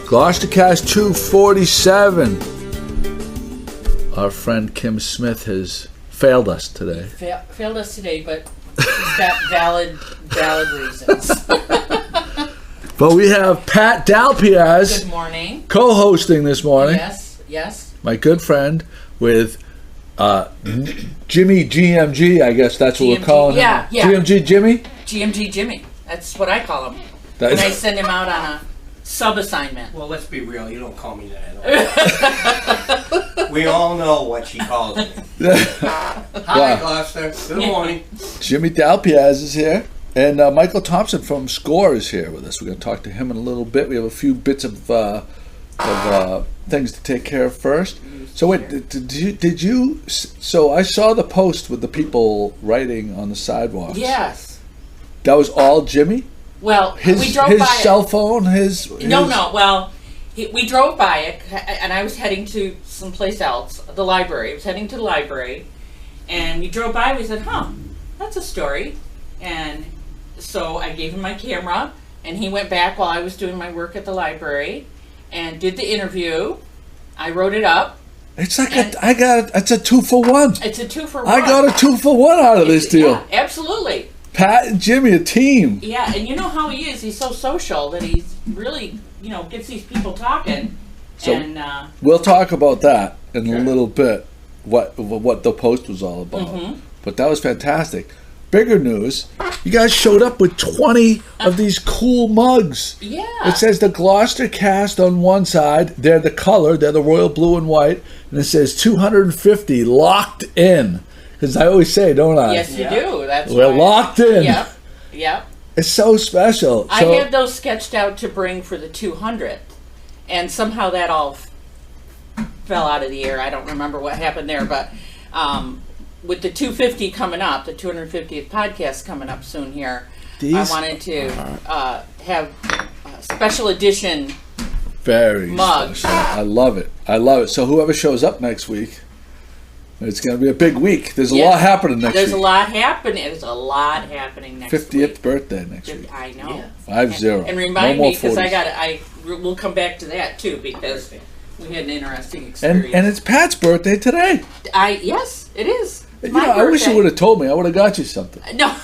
Gloucestercast 247. Our friend Kim Smith has failed us today. Failed us today, but he's got valid reasons. But we have Pat Dalpiaz. Good morning. Co-hosting this morning. Yes. My good friend with Jimmy GMG, I guess that's what we're calling him. Yeah. GMG Jimmy? GMG Jimmy. That's what I call him. When I send him out on a sub-assignment. Well, let's be real. You don't call me that. We all know what she calls me. Hi, Gloucester. Good morning. Jimmy Dalpiaz is here. And Michael Thompson from SCORE is here with us. We're going to talk to him in a little bit. We have a few bits of things to take care of first. So wait, did you? So I saw the post with the people writing on the sidewalks. Yes. That was all Jimmy? Well, we drove his by cell phone, his... No. Well, we drove by it, and I was heading to someplace else, the library. I was heading to the library, and we drove by. We said, that's a story. And so I gave him my camera, and he went back while I was doing my work at the library and did the interview. I wrote it up. It's like it's a 2-for-1. It's a 2-for-1. I got a 2-for-1 out of this deal. Yeah, absolutely. Pat and Jimmy, a team. Yeah, and you know how he is. He's so social that he's really, gets these people talking. So and we'll talk about that in a little bit, what the post was all about. Mm-hmm. But that was fantastic. Bigger news, you guys showed up with 20 of these cool mugs. Yeah. It says the Gloucester Cast on one side. They're the color. They're the royal blue and white. And it says 250 locked in. Because I always say, don't I? Yes, you do. That's We're right. locked in. Yep. It's so special. I had those sketched out to bring for the 200th. And somehow that all fell out of the air. I don't remember what happened there. But with the 250 coming up, the 250th podcast coming up soon here, I wanted to have a special edition mug. Special. I love it. So whoever shows up next week, it's going to be a big week. There's a lot happening next week. There's a lot happening next 50th week. 50th birthday next week. I know. Yeah. 50. And remind me, because 40s. we'll come back to that too, because we had an interesting experience. And it's Pat's birthday today. Yes, it is. I wish you would have told me. I would have got you something. No.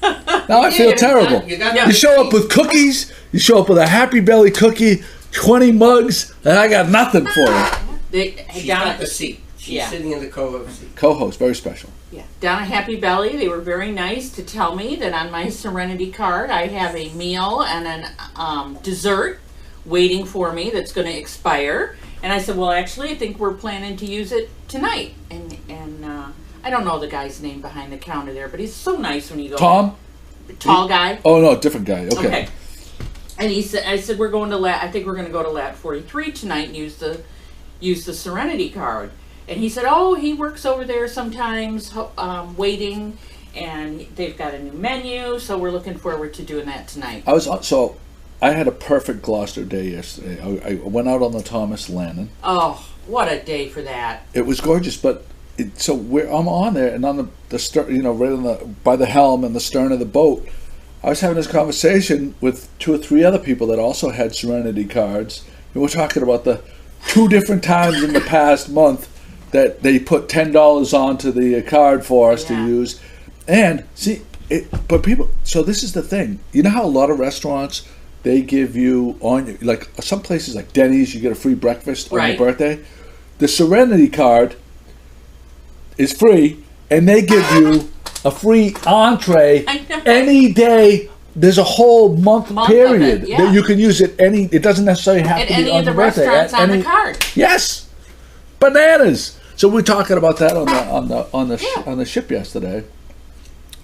Now I feel terrible. You show up with cookies. You show up with a Happy Belly cookie, 20 mugs, and I got nothing for you. She's got the seat. She's sitting in the co-host seat. Co-host, very special. Yeah. Down at Happy Belly, they were very nice to tell me that on my Serenity card, I have a meal and an dessert waiting for me that's going to expire. And I said, well, actually, I think we're planning to use it tonight. And I don't know the guy's name behind the counter there, but he's so nice when you go. Tom? Tall guy? Oh, no, different guy. Okay. And I said, I think we're going to Lat 43 tonight and use the Serenity card. And he said, he works over there sometimes, waiting, and they've got a new menu, so we're looking forward to doing that tonight. I had a perfect Gloucester day yesterday. I went out on the Thomas Lannon. Oh, what a day for that! It was gorgeous, but I'm on there, and on the stern, right by the helm and the stern of the boat, I was having this conversation with 2 or 3 other people that also had Serenity cards, and we're talking about the 2 different times in the past month that they put $10 onto the card for us to use. And see, but people, so this is the thing. You know how a lot of restaurants, they give you like some places like Denny's, you get a free breakfast on your birthday. The Serenity card is free, and they give you a free entree any day. There's a whole month period that you can use it. It doesn't necessarily have to be on your birthday. At any of the restaurants on the card. Yes, bananas. So we're talking about that on the ship yesterday.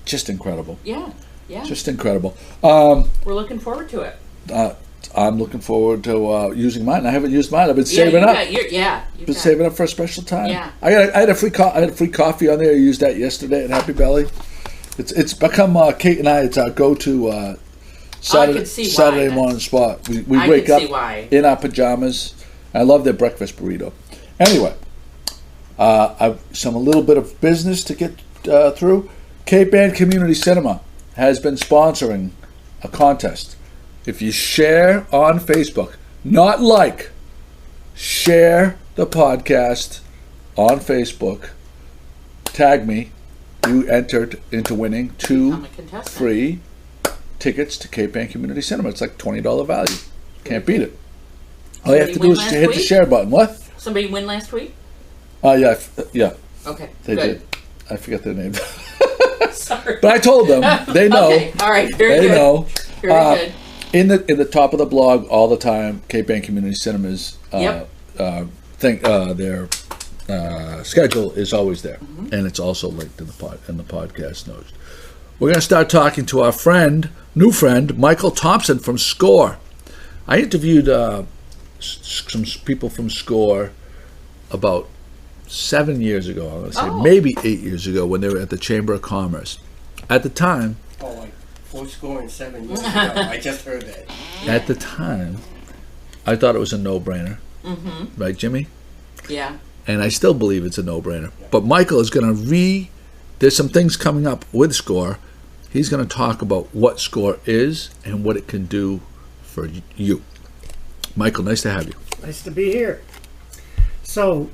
Just incredible. Yeah. Just incredible. We're looking forward to it. I'm looking forward to using mine. I haven't used mine. I've been saving up. Been saving up for a special time. Yeah. I had a free coffee on there. I used that yesterday at Happy Belly. It's become Kate and I. It's our go-to Saturday morning spot. We wake up in our pajamas. I love their breakfast burrito. Anyway, I've a little bit of business to get through. Cape Ann Community Cinema has been sponsoring a contest. If you share on Facebook not like, share the podcast on Facebook. Tag me. You entered into winning I'm 2 a contestant. free tickets to Cape Ann Community Cinema. It's like $20 value. Can't beat it. All you have to do Somebody is win hit last the week? share button. What? Somebody win last week? Yeah, yeah, Okay. they good. did. I forget their name. Sorry. But I told them. They know. Okay. All right. Very They good. know. Very good. In the top of the blog all the time, Cape Ann Community Cinemas Yep. their schedule is always there, Mm-hmm. and it's also linked in the podcast notes. We're going to start talking to our new friend, Michael Thompson from SCORE. I interviewed some people from SCORE about 7 years ago. I'm going to say maybe 8 years ago when they were at the Chamber of Commerce. At the time, Like 4.7 years ago. I just heard that. At the time, I thought it was a no-brainer. Right, Jimmy? Yeah. And I still believe it's a no-brainer. But Michael is going to there's some things coming up with SCORE. He's going to talk about what SCORE is and what it can do for you. Michael, nice to have you. Nice to be here. So,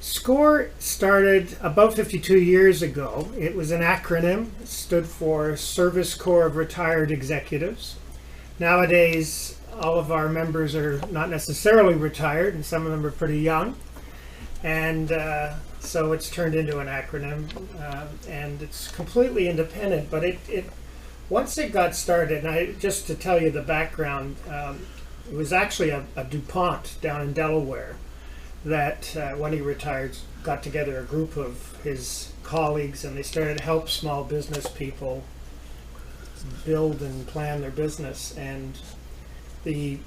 SCORE started about 52 years ago. It was an acronym. It stood for Service Corps of Retired Executives. Nowadays, all of our members are not necessarily retired, and some of them are pretty young. And so it's turned into an acronym, and it's completely independent. But once it got started, and just to tell you the background, it was actually a DuPont down in Delaware that when he retired got together a group of his colleagues, and they started to help small business people build and plan their business. And the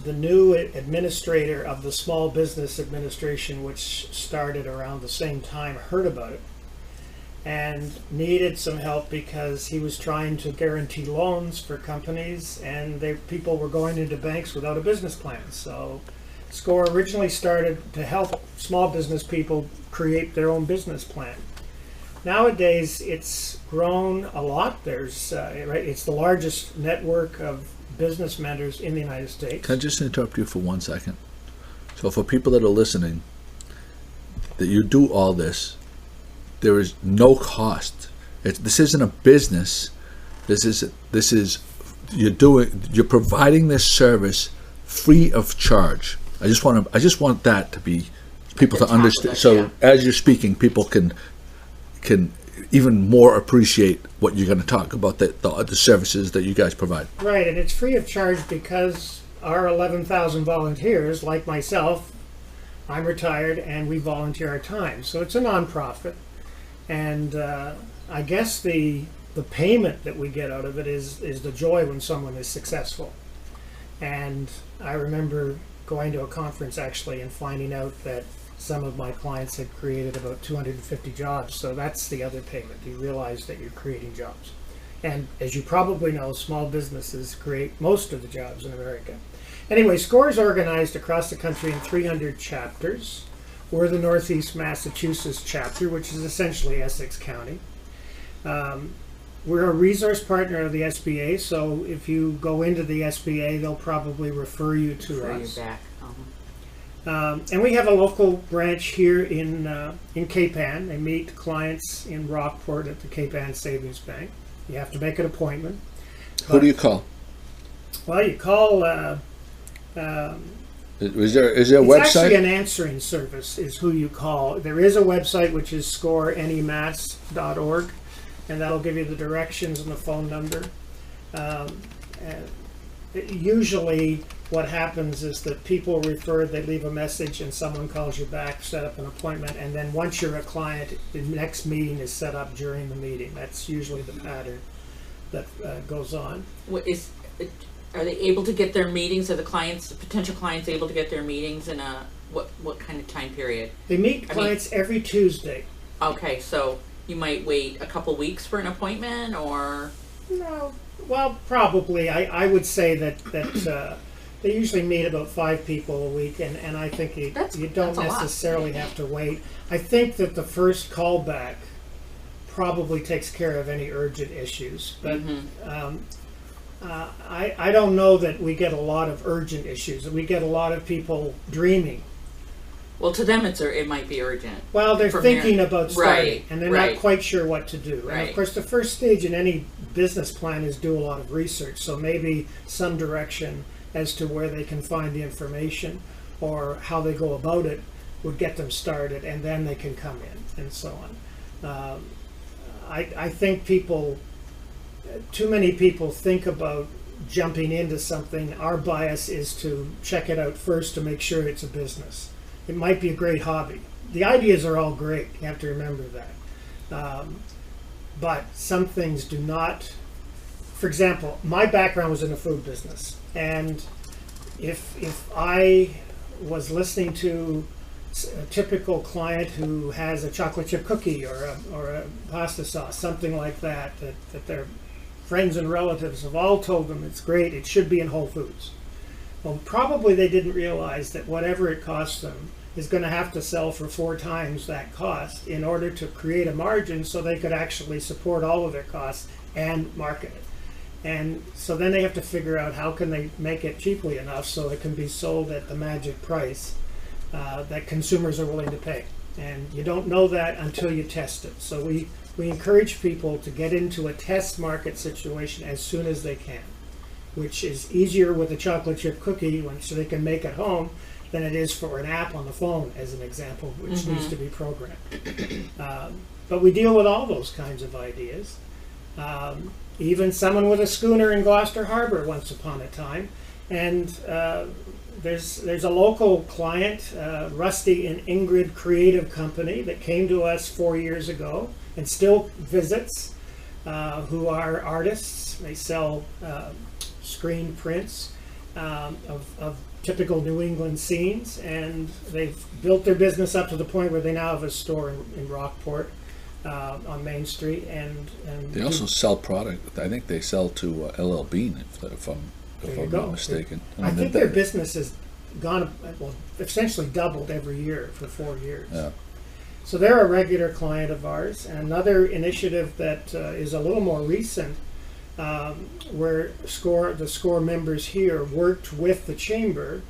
new administrator of the Small Business Administration, which started around the same time, heard about it and needed some help because he was trying to guarantee loans for companies, and people were going into banks without a business plan. So SCORE originally started to help small business people create their own business plan. Nowadays, it's grown a lot. It's the largest network of business mentors in the United States. Can I just interrupt you for 1 second? So for people that are listening, that you do all this, there is no cost. This isn't a business. This is you're providing this service free of charge. I just want that to be people to understand. So as you're speaking, people can even more appreciate what you're going to talk about, the services that you guys provide. Right, and it's free of charge because our 11,000 volunteers, like myself, I'm retired and we volunteer our time. So it's a nonprofit, and I guess the payment that we get out of it is the joy when someone is successful. And I remember going to a conference actually and finding out that some of my clients had created about 250 jobs. So that's the other payment. You realize that you're creating jobs. And as you probably know, small businesses create most of the jobs in America. Anyway, SCORE is organized across the country in 300 chapters. We're the Northeast Massachusetts chapter, which is essentially Essex County. We're a resource partner of the SBA, so if you go into the SBA, they'll probably refer you to Refer you us. back. And we have a local branch here in Cape Ann. They meet clients in Rockport at the Cape Ann Savings Bank. You have to make an appointment. Who do you call? Well, you call. Is there a It's website? actually an answering service is who you call. There is a website which is scoremass.org, and that'll give you the directions and the phone number. And usually what happens is that people refer, they leave a message and someone calls you back, set up an appointment, and then once you're a client, the next meeting is set up during the meeting. That's usually the pattern that goes on. Are they able to get their meetings? Are the potential clients able to get their meetings in what kind of time period? They meet clients every Tuesday. Okay, so you might wait a couple weeks for an appointment, or? No, well, probably. I would say that they usually meet about 5 people a week, and I think you don't that's a lot. necessarily have to wait. I think that the first callback probably takes care of any urgent issues, but I don't know that we get a lot of urgent issues. We get a lot of people dreaming. Well, to them, it might be urgent. Well, they're From thinking their- about starting, Right, and they're right. not quite sure what to do. And Right. of course, the first stage in any business plan is do a lot of research. So maybe some direction as to where they can find the information or how they go about it would get them started, and then they can come in and so on. I think too many people think about jumping into something. Our bias is to check it out first to make sure it's a business. It might be a great hobby. The ideas are all great. You have to remember that. But some things do not. For example, my background was in the food business, and if I was listening to a typical client who has a chocolate chip cookie or a pasta sauce, something like that their friends and relatives have all told them it's great, it should be in Whole Foods. Well, probably they didn't realize that whatever it costs them is going to have to sell for 4 times that cost in order to create a margin so they could actually support all of their costs and market it. And so then they have to figure out how can they make it cheaply enough so it can be sold at the magic price that consumers are willing to pay. And you don't know that until you test it. So we encourage people to get into a test market situation as soon as they can, which is easier with a chocolate chip cookie so they can make at home than it is for an app on the phone, as an example, which needs to be programmed. But we deal with all those kinds of ideas. Even someone with a schooner in Gloucester Harbor once upon a time. And there's a local client, Rusty and Ingrid Creative Company, that came to us 4 years ago and still visits, who are artists. They sell screen prints of typical New England scenes, and they've built their business up to the point where they now have a store in Rockport on Main Street, and They also sell product. I think they sell to LL Bean, if I'm not mistaken. I think their business has essentially doubled every year for 4 years. Yeah. So they're a regular client of ours. And another initiative that is a little more recent, where the SCORE members here worked with the Chamber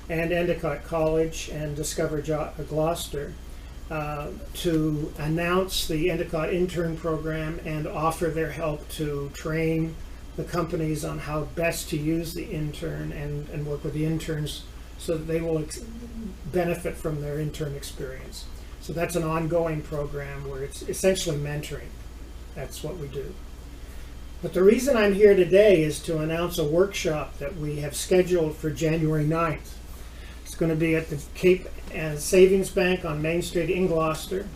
and Endicott College and Discover Gloucester to announce the Endicott intern program and offer their help to train the companies on how best to use the intern and work with the interns so that they will benefit from their intern experience. So that's an ongoing program where it's essentially mentoring. That's what we do. But the reason I'm here today is to announce a workshop that we have scheduled for January 9th. It's going to be at the Cape Savings Bank on Main Street in Gloucester,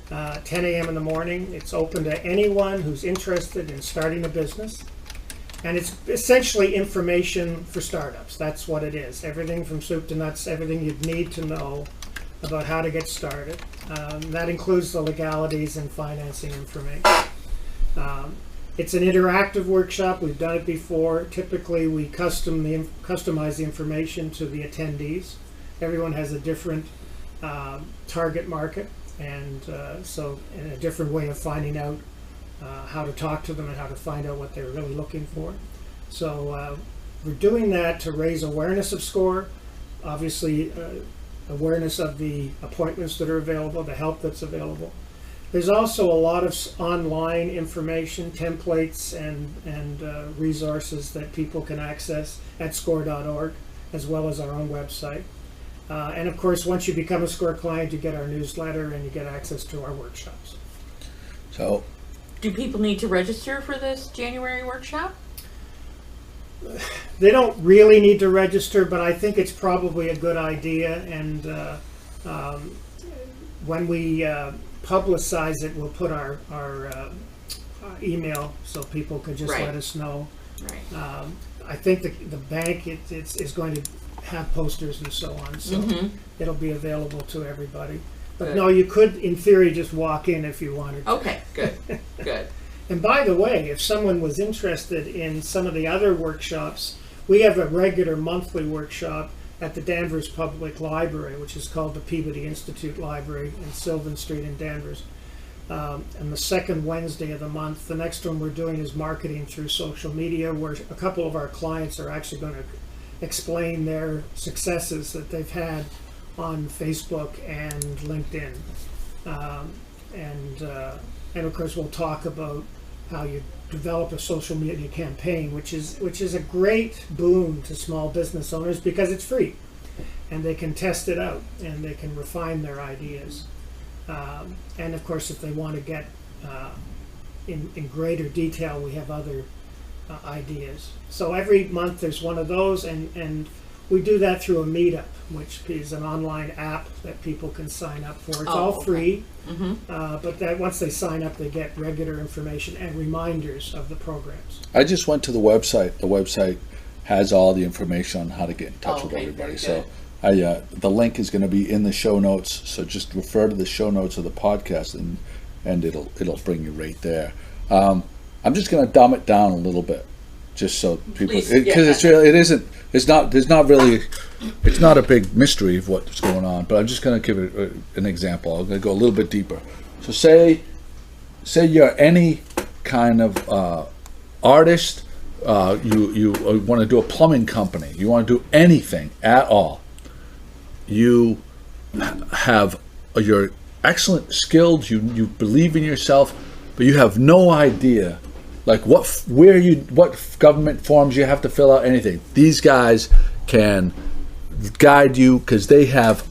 10 a.m. in the morning. It's open to anyone who's interested in starting a business. And it's essentially information for startups. That's what it is. Everything from soup to nuts, everything you'd need to know about how to get started. That includes the legalities and financing information. It's an interactive workshop. We've done it before. Typically, we customize the information to the attendees. Everyone has a different target market, and so a different way of finding out how to talk to them and how to find out what they're really looking for. So we're doing that to raise awareness of SCORE, obviously awareness of the appointments that are available, the help that's available. There's also a lot of online information, templates, and resources that people can access at score.org, as well as our own website. And of course, once you become a SCORE client, you get our newsletter and you get access to our workshops. So, Do people need to register for this January workshop? They don't really need to register, but I think it's probably a good idea. And when we publicize it, we'll put our email so people can just Right. let us know. Right. I think the bank is going to have posters and so on, so it'll be available to everybody. But Good. no, you could, in theory, just walk in if you wanted to. Okay, good, good. And by the way, if someone was interested in some of the other workshops, we have a regular monthly workshop at the Danvers Public Library, which is called the Peabody Institute Library in Sylvan Street in Danvers. and the second Wednesday of the month. The next one we're doing is marketing through social media, where a couple of our clients are actually going to explain their successes that they've had on Facebook and LinkedIn. And of course we'll talk about how you develop a social media campaign, which is a great boon to small business owners because it's free and they can test it out and they can refine their ideas. And of course, if they want to get in greater detail, we have other ideas. So every month there's one of those, and we do that through a meetup, which is an online app that people can sign up for. It's all free, but that once they sign up, they get regular information and reminders of the programs. I just went to the website. The website has all the information on how to get in touch with Okay, everybody. very So the link is going to be in the show notes. So just refer to the show notes of the podcast, and it'll bring you right there. I'm just going to dumb it down a little bit, just so people, Please, because it's not a big mystery of what's going on. But I'm just going to give it an example. I'm going to go a little bit deeper. So say you're any kind of artist. You want to do a plumbing company. You want to do anything at all. You're excellent, skilled. You believe in yourself, but you have no idea, like what government forms you have to fill out. Anything. These guys can guide you because they have.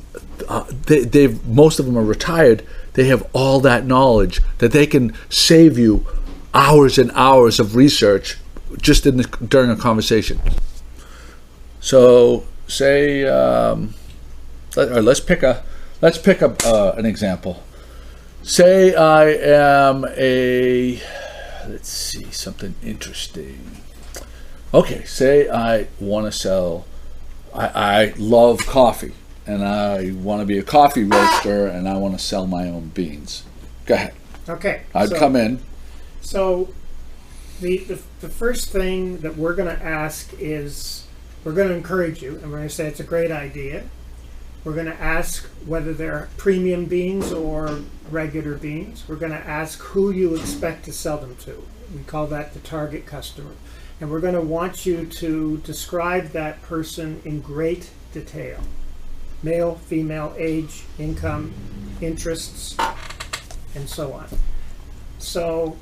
They've most of them are retired. They have all that knowledge that they can save you hours and hours of research just during a conversation. So say. Let's pick an example. Say I am something interesting. Okay, say I want to sell. I love coffee, and I want to be a coffee roaster, and I want to sell my own beans. Go ahead. Okay. I'd come in. So the first thing that we're going to ask is, we're going to encourage you, and we're going to say it's a great idea. We're going to ask whether they're premium beans or regular beans. We're going to ask who you expect to sell them to. We call that the target customer. And we're going to want you to describe that person in great detail. Male, female, age, income, interests, and so on. So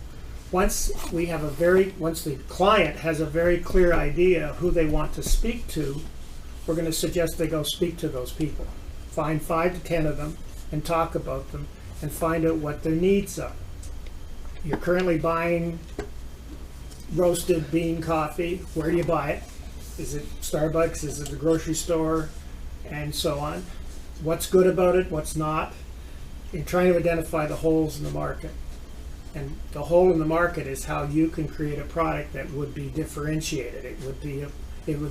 once the client has a very clear idea who they want to speak to, we're going to suggest they go speak to those people. Find 5 to 10 of them and talk about them and find out what their needs are. You're currently buying roasted bean coffee. Where do you buy it? Is it Starbucks? Is it the grocery store? And so on. What's good about it? What's not? You're trying to identify the holes in the market. And the hole in the market is how you can create a product that would be differentiated. It would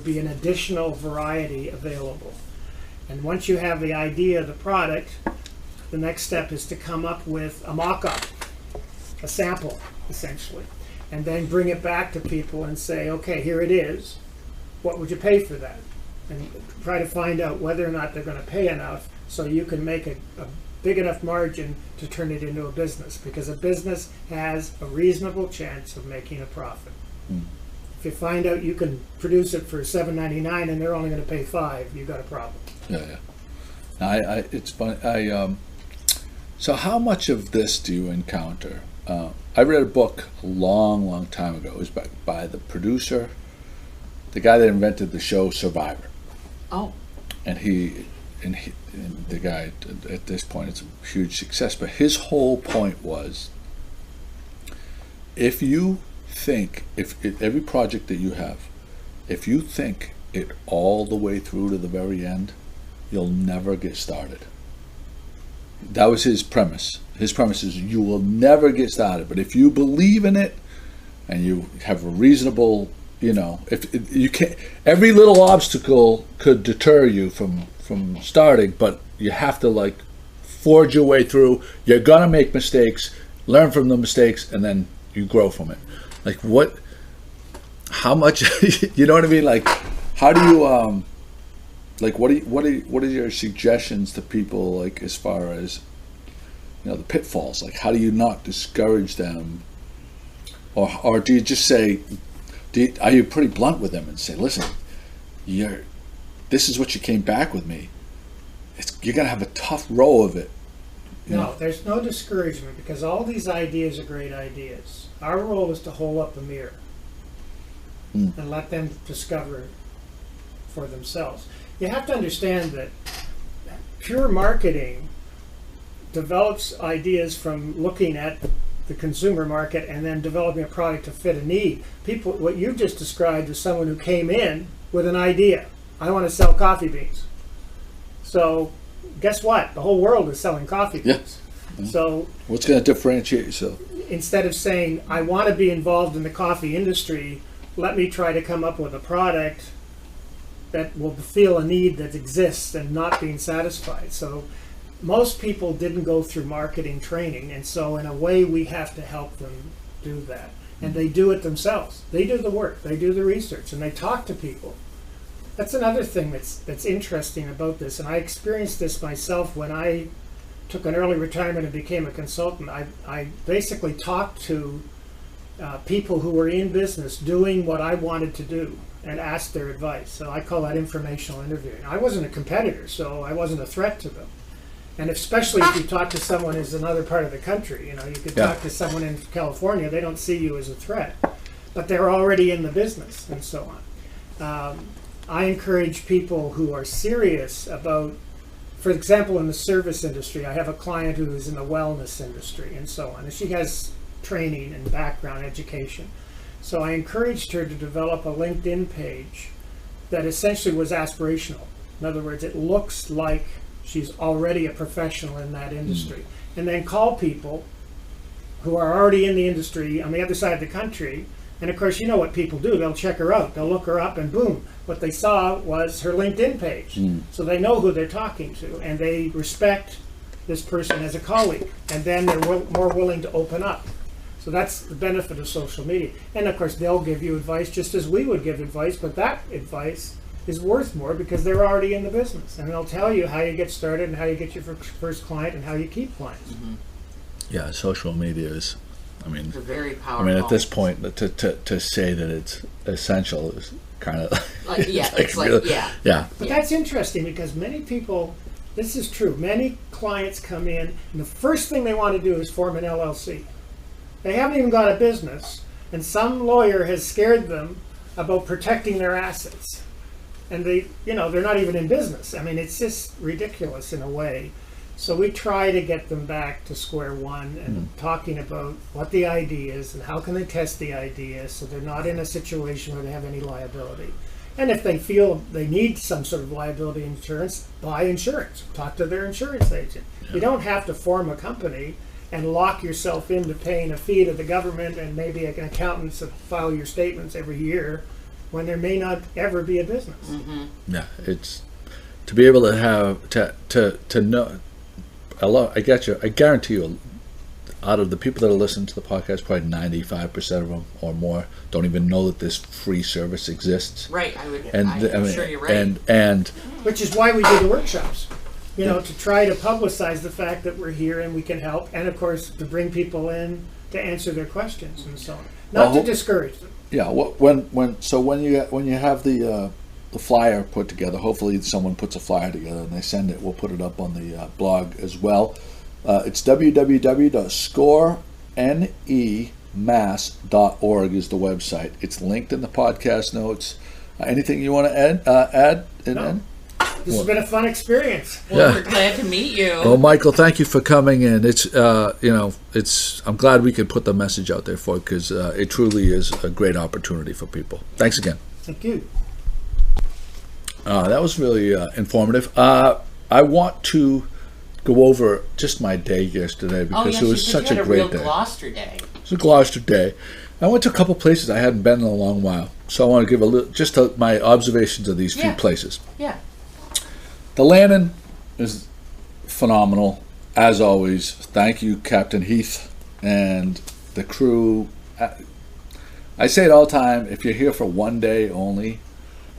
be an additional variety available. And once you have the idea of the product, the next step is to come up with a mock-up, a sample, essentially, and then bring it back to people and say, okay, here it is. What would you pay for that? And try to find out whether or not they're going to pay enough so you can make a big enough margin to turn it into a business, because a business has a reasonable chance of making a profit. If you find out you can produce it for $7.99 and they're only going to pay $5, you've got a problem. Yeah. Now, it's funny. So how much of this do you encounter? I read a book a long time ago. It was by the producer, the guy that invented the show Survivor. Oh. And the guy at this point, it's a huge success. But his whole point was, if you think, if every project that you have, if you think it all the way through to the very end, you'll never get started. That was his premise. His premise is you will never get started. But if you believe in it and you have a reasonable, if you can't, every little obstacle could deter you from starting, but you have to forge your way through. You're gonna make mistakes, learn from the mistakes, and then you grow from it. How much, you know what I mean? How do you, what are your suggestions to people, as far as the pitfalls? Like, how do you not discourage them, or do you just say, are you pretty blunt with them and say, listen, this is what you came back with me. You're gonna have a tough row of it. No, there's no discouragement, because all these ideas are great ideas. Our role is to hold up a mirror and let them discover for themselves. You have to understand that pure marketing develops ideas from looking at the consumer market and then developing a product to fit a need. People, what you just described is someone who came in with an idea. I want to sell coffee beans. So guess what? The whole world is selling coffee beans. Yeah. So what's going to differentiate yourself? Instead of saying, I want to be involved in the coffee industry, let me try to come up with a product that will feel a need that exists and not being satisfied. So most people didn't go through marketing training, and so in a way we have to help them do that. And they do it themselves. They do the work, they do the research, and they talk to people. That's another thing that's interesting about this, and I experienced this myself when I took an early retirement and became a consultant. I basically talked to people who were in business doing what I wanted to do and asked their advice. So I call that informational interviewing. I wasn't a competitor, so I wasn't a threat to them. And especially if you talk to someone who's another part of the country, you could talk to someone in California, they don't see you as a threat, but they're already in the business and so on. I encourage people who are serious about, for example, in the service industry, I have a client who is in the wellness industry and so on, and she has training and background education. So I encouraged her to develop a LinkedIn page that essentially was aspirational. In other words, it looks like she's already a professional in that industry. And then call people who are already in the industry on the other side of the country. And of course, you know what people do. They'll check her out. They'll look her up, and boom, what they saw was her LinkedIn page. So they know who they're talking to, and they respect this person as a colleague. And then they're more willing to open up. So that's the benefit of social media. And of course, they'll give you advice just as we would give advice, but that advice is worth more because they're already in the business. And they'll tell you how you get started and how you get your first client and how you keep clients. Yeah, social media is, It's very powerful. at this point, to say that it's essential is kind of yeah. But that's interesting because many people, this is true, many clients come in and the first thing they want to do is form an LLC. They haven't even got a business, and some lawyer has scared them about protecting their assets. And they're not even in business. It's just ridiculous in a way. So we try to get them back to square one and talking about what the idea is and how can they test the idea so they're not in a situation where they have any liability. And if they feel they need some sort of liability insurance, buy insurance. Talk to their insurance agent. Yeah. You don't have to form a company and lock yourself into paying a fee to the government and maybe an accountant to file your statements every year when there may not ever be a business. Yeah, it's to be able to have to know. I get you. I guarantee you, out of the people that are listening to the podcast, probably 95% of them or more don't even know that this free service exists. Right. I'm sure you're right. And which is why we do the workshops. To try to publicize the fact that we're here and we can help, and of course to bring people in to answer their questions and so on. Not to discourage them. Yeah. When you have the flyer put together, hopefully someone puts a flyer together and they send it. We'll put it up on the blog as well. It's www.scorenemas.org is the website. It's linked in the podcast notes. Anything you want to add? No. This has been a fun experience. Well, we're glad to meet you. Well, Michael, thank you for coming in. It's I'm glad we could put the message out there for it because it truly is a great opportunity for people. Thanks again. Thank you. That was really informative. I want to go over just my day yesterday because it was such a great day. Gloucester day. It was a Gloucester day. I went to a couple places I hadn't been in a long while, so I want to give my observations of these few places. Yeah. The Lannon is phenomenal, as always. Thank you, Captain Heath, and the crew. I say it all the time, if you're here for one day only,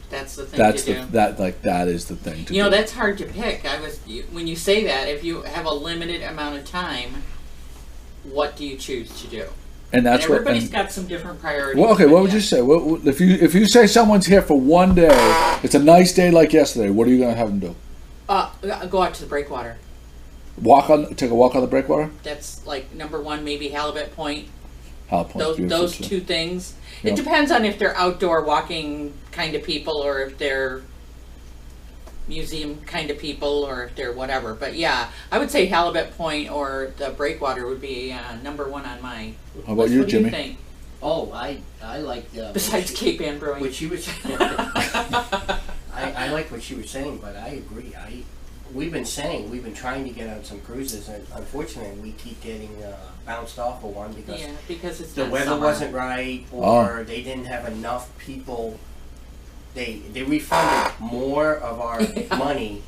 That's the thing That's to the do. that is the thing to You know, do. that's hard to pick. When you say that, if you have a limited amount of time, what do you choose to do? And that's And what. everybody's And, got some different priorities. well, okay. but What would yeah. you say? If you say someone's here for one day, it's a nice day like yesterday. What are you going to have them do? Go out to the breakwater. Take a walk on the breakwater. That's like number one, maybe Halibut Point. Halibut Point's beautiful, Those too. two things. Yeah. It depends on if they're outdoor walking kind of people or if they're museum kind of people or if they're whatever. But yeah, I would say Halibut Point or the breakwater would be number one on my How about list. you, What do Jimmy? you think? Oh, I like Besides Cape Ann Brewing. what she was. I like what she was saying, but I agree. We've been trying to get on some cruises, and unfortunately, we keep getting bounced off of one because Yeah, because it's the not weather summer. wasn't right, or they didn't have enough people. They refunded more of our money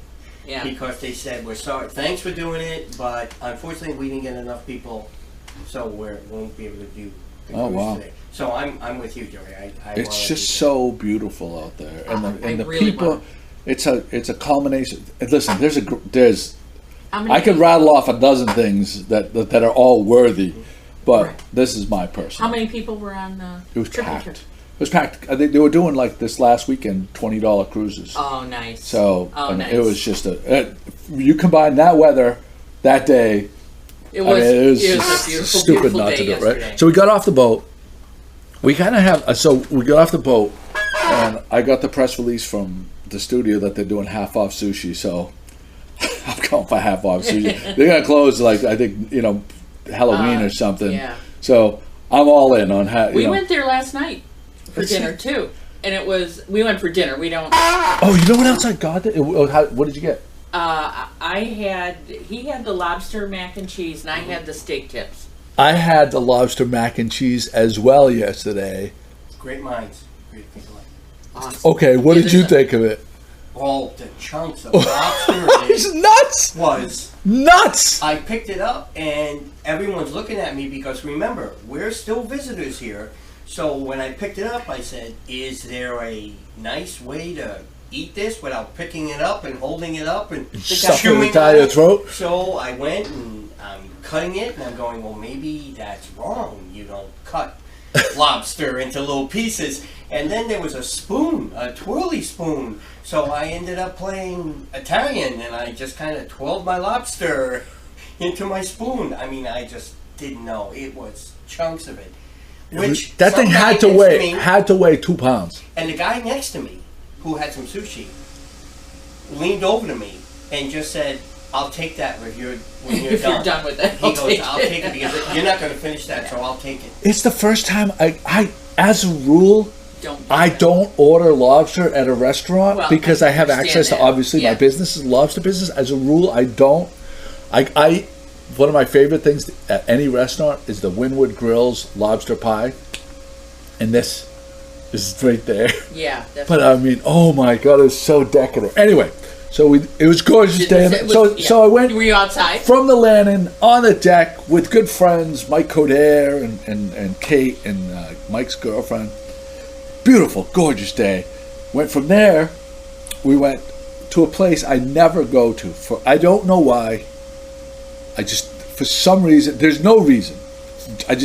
Yeah. because they said, we're sorry, thanks for doing it, but unfortunately we didn't get enough people, so we won't be able to do the Oh, cruise wow. today. So I'm with you, Joey. I It's wanna just do so beautiful out there, and I the really people. wanna- It's a culmination. And listen, there's How many I could rattle off a dozen things that are all worthy, but Right. this is my personal. How many people were on the It was Triple packed. Trip? It was packed. I think they were doing like this last weekend $20 cruises. Oh, nice. So oh, I mean, nice. it was just you combine that weather that day. It was, I mean, it was a just beautiful, stupid beautiful not day to do it, yesterday. right? So we got off the boat. We kind of have we got off the boat, and I got the press release from the studio that they're doing half off sushi. So I'm going for half off sushi. They're gonna close like I think Halloween or something. Yeah. So I'm all in on how. We went there last night for dinner too, and we went for dinner. We don't. Oh, you know what else I got? What did you get? He had the lobster mac and cheese, and I had the steak tips. I had the lobster mac and cheese as well yesterday. it. Great minds, great people. Awesome. Okay, what Yeah, did you there's a- think of it? All the chunks of lobster in It's it nuts! was. Nuts! I picked it up, and everyone's looking at me because remember, we're still visitors here. So when I picked it up, I said, "Is there a nice way to eat this without picking it up and holding it up and Stuffing chewing it down on your it?" throat? So I went and I'm cutting it, and I'm going, "Well, maybe that's wrong. You don't cut lobster into little pieces." And then there was a spoon, a twirly spoon. So I ended up playing Italian, and I just kind of twirled my lobster into my spoon. I mean, I just didn't know. It was chunks of it. Which That thing some had guy to next me- weigh 2 pounds. And the guy next to me, who had some sushi, leaned over to me and just said, "I'll take that when you're If done." you're done with it, He I'll goes, take "I'll it." take it because you're not going to finish that, so I'll take it." It's the first time I as a rule, Don't. I don't order lobster at a restaurant Well, because I I have understand access to that. obviously Yeah. my business is lobster business. As a rule, I don't. I one of my favorite things at any restaurant is the Winwood Grills lobster pie, and this is right there. Yeah. That's But I mean, oh my god, it was so decadent. Anyway, so it was gorgeous day. So I went Were you outside? from the landing on the deck with good friends, Mike Coder and Kate and Mike's girlfriend. Beautiful, gorgeous day. Went from there, we went to a place I never go to. I don't know why. I just, for some reason, there's no reason. I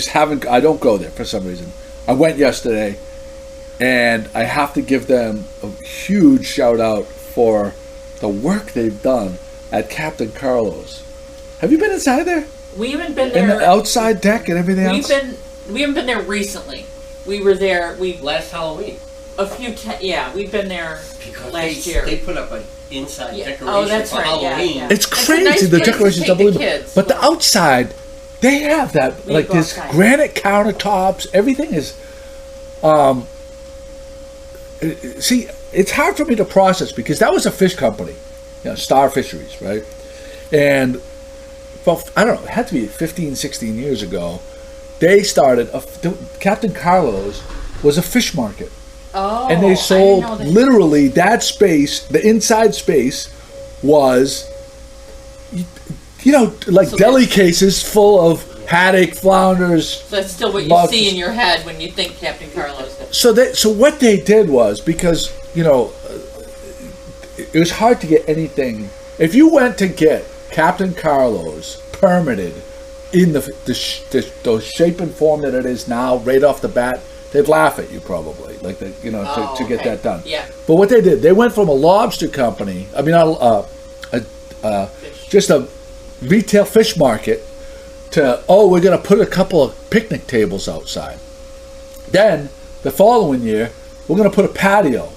don't go there for some reason. I went yesterday, and I have to give them a huge shout out for the work they've done at Captain Carlos. Have you been inside there? We haven't been In there. the outside deck and everything else? We haven't been there recently. We were there. Last Halloween. A few times. Yeah, we've been there Because last year. they put up an inside Yeah. decoration Oh, that's for right, yeah, Halloween. yeah. It's It's a crazy. nice The place to decoration's take the unbelievable. kids, But the but- outside, they have that, We like go this outside. granite countertops. Everything is, see, it's hard for me to process because that was a fish company, Star Fisheries, right? And, well, I don't know, it had to be 15, 16 years ago. They started, Captain Carlos was a fish market. Oh, And I they didn't sold know that. literally that space, the inside space was, like So deli that's- cases full of haddock, flounders. So that's still what you lobsters. see in your head when you think Captain Carlos. So what they did was, because you know, it was hard to get anything. If you went to get Captain Carlos permitted in the shape and form that it is now, right off the bat, they'd laugh at you probably, like to get that done. Yeah. But what they did, they went from a lobster company. I mean, just a retail fish market to we're going to put a couple of picnic tables outside. Then the following year, we're going to put a patio.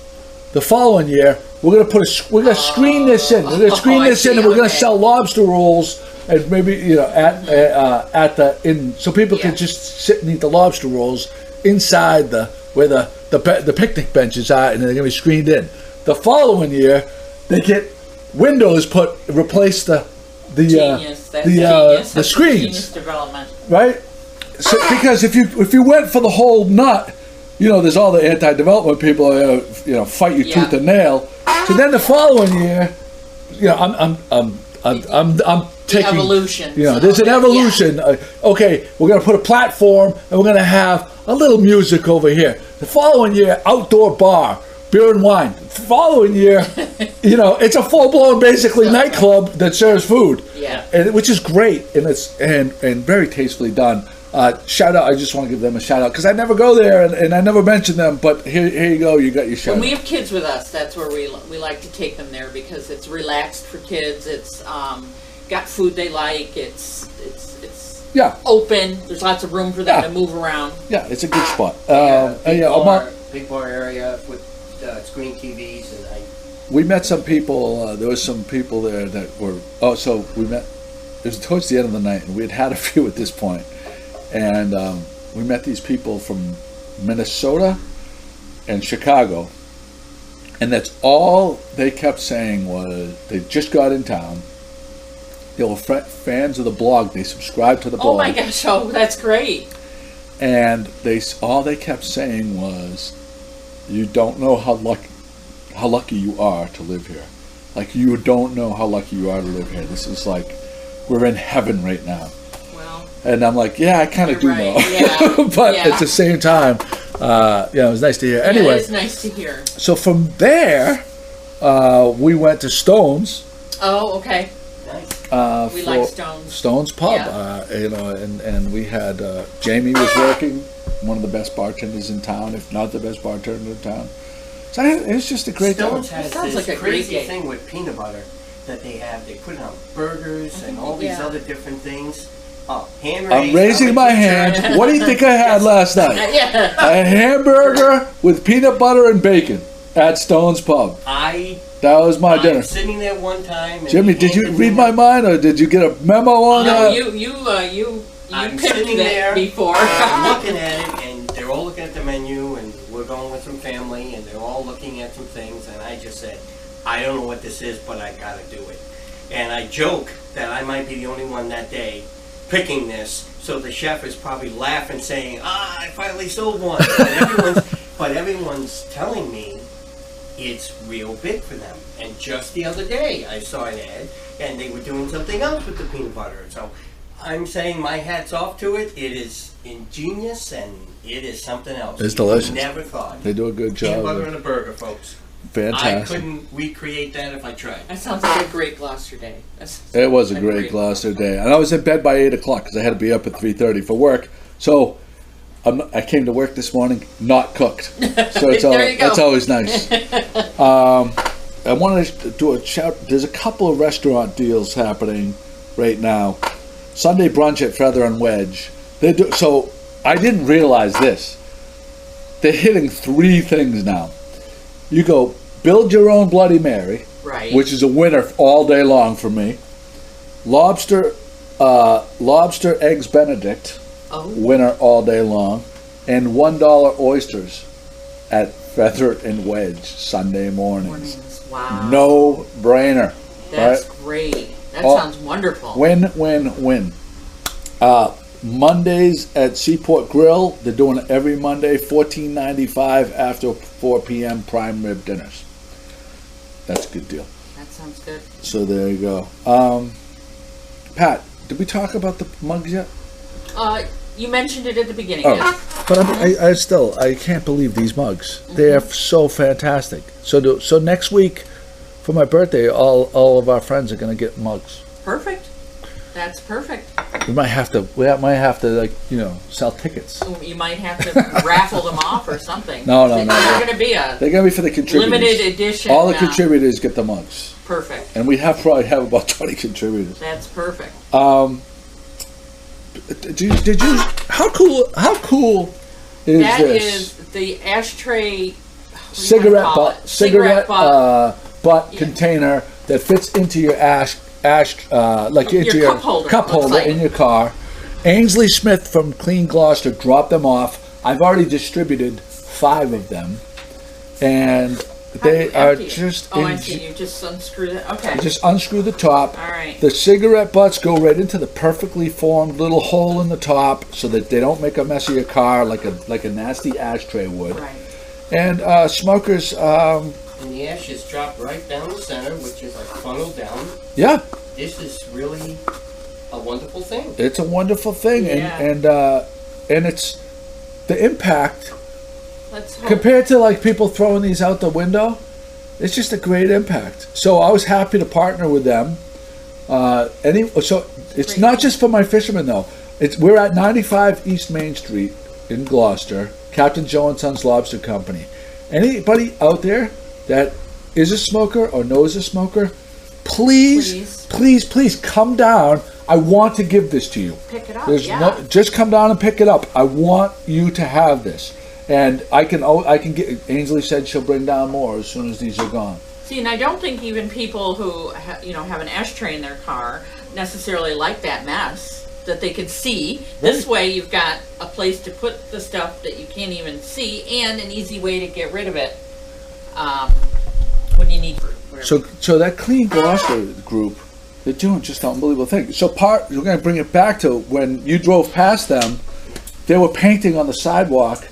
The following year, we're going to screen this in. We're going to screen this in, and we're going to sell lobster rolls, and maybe so people can just sit and eat the lobster rolls inside where the picnic benches are, and they're going to be screened in. The following year, they get windows replace the screens. Genius development. Right? So, because if you went for the whole nut, there's all the anti-development people, fight you tooth and nail. So then the following year, I'm taking evolution. There's an evolution. Yeah. Okay, we're going to put a platform, and we're going to have a little music over here. The following year, outdoor bar, beer and wine. The following year, it's a full-blown, basically nightclub that serves food. Yeah, which is great, and it's and very tastefully done. Shout out! I just want to give them a shout out because I never go there and I never mention them. But here you go. You got your shout. When we have kids with us, that's where we like to take them there because it's relaxed for kids. It's got food they like. It's open. There's lots of room for them to move around. Yeah, it's a good spot. Big bar area with screen TVs and we met some people. There was some people there that were. So we met. It was towards the end of the night, and we had a few at this point. And we met these people from Minnesota and Chicago, and that's all they kept saying was they just got in town. They were fans of the blog. They subscribed to the blog. Oh my gosh! Oh, that's great. And all they kept saying was, "You don't know how lucky you are to live here. Like you don't know how lucky you are to live here. This is like we're in heaven right now." And I'm like, yeah, I kind of do know. Yeah. But at the same time, it was nice to hear. Anyway, it is nice to hear. So from there, we went to Stone's. Oh, okay. Nice. We like Stone's. Stone's Pub. And we had Jamie was working, one of the best bartenders in town, if not the best bartender in town. So it's just a great Stone's has this crazy thing with peanut butter that they have. They put it on burgers and all these other different things. I'm raising my hand. What do you think I had last night? A hamburger with peanut butter and bacon at Stone's Pub. That was my dinner. Sitting there one time. Jimmy, did you read my mind, or did you get a memo on that? No, you sitting there before. I'm looking at it, and they're all looking at the menu, and we're going with some family, and they're all looking at some things, and I just said, I don't know what this is, but I gotta do it. And I joke that I might be the only one that day picking this, so the chef is probably laughing, saying, I finally sold one. But everyone's telling me it's real big for them. And just the other day, I saw an ad, and they were doing something else with the peanut butter. So I'm saying my hat's off to it. It is ingenious, and it is something else. It's delicious. Never thought. They do a good job. Peanut butter and a burger, folks. Fantastic. I couldn't recreate that if I tried. That sounds like a great Gloucester day. It was a great Gloucester day. And I was in bed by 8 o'clock because I had to be up at 3:30 for work. So I came to work this morning not cooked. So that's always nice. I wanted to do a shout. There's a couple of restaurant deals happening right now. Sunday brunch at Feather and Wedge. So I didn't realize this. They're hitting 3 things now. You go build your own Bloody Mary, right, which is a winner all day long for me. Lobster eggs Benedict, winner all day long, and $1 oysters at Feather and Wedge Sunday mornings. Wow, no brainer. That's great. That sounds wonderful. Win. Mondays at Seaport Grill, they're doing it every Monday, $14.95 after 4 p.m. prime rib dinners. That's a good deal. That sounds good. So there you go. Pat, did we talk about the mugs yet? You mentioned it at the beginning. Oh. Yes. But I still I can't believe these mugs. They are so fantastic. So next week, for my birthday, all of our friends are going to get mugs. Perfect. That's perfect. We might have to like sell tickets. You might have to raffle them off or something. No. They're going to be a They're going to be for the contributors. limited edition. All the contributors get the mugs, Perfect. and we probably have about 20 contributors. That's perfect. Did you? How cool is That this? is the ashtray. Cigarette butt Yeah. container that fits into your like Your into your cup holder, cup looks holder like. in your car. Ainsley Smith from Clean Gloucester dropped them off. I've already distributed 5 of them, and they How are do you- just. Oh, I see. You just unscrew that. Okay. You just unscrew the top. All right. The cigarette butts go right into the perfectly formed little hole in the top, so that they don't make a mess of your car like a nasty ashtray would. Right. And smokers, And the ashes drop right down the center, which is like funneled down. yeah, This is really a wonderful thing. it's a wonderful thing, Yeah. and it's the impact Let's hope. compared to like people throwing these out the window. It's just a great impact. So I was happy to partner with them. So it's Great. not just for my fishermen though. We're at 95 East Main Street in Gloucester, Captain Joe and Sons Lobster Company. Anybody out there that is a smoker or knows a smoker, please come down. I want to give this to you. Pick it up. There's Yeah. just come down and pick it up. I want you to have this, and I can get. Ainsley said she'll bring down more as soon as these are gone. See, and I don't think even people who have an ashtray in their car necessarily like that mess that they can see. This way, you've got a place to put the stuff that you can't even see, and an easy way to get rid of it when you need. So that Clean Gloucester group, they're doing just an unbelievable thing. So we're going to bring it back to when you drove past them. They were painting on the sidewalk.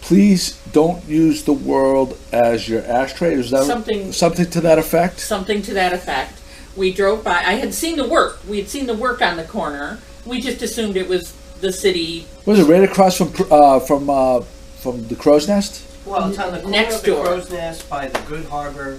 Please don't use the world as your ashtray. Is that something to that effect? Something to that effect. We drove by. I had seen the work. We had seen the work on the corner. We just assumed it was the city. Was it right across from the Crow's Nest? Well, it's on the corner Next of the door. Crow's Nest by the Good Harbor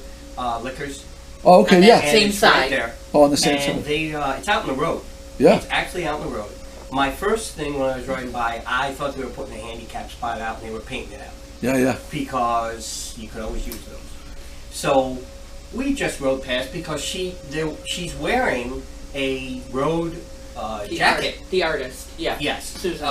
Liquors. Oh, okay, And yeah. Same it's side. Right there. Oh, on the same And side. it's out in the road. Yeah. It's actually out in the road. My first thing when I was riding by, I thought they were putting a handicap spot out and they were painting it out Yeah. because you could always use those. So we just rode past because she's wearing a road jacket. The artist. Yeah. Yes. Susan.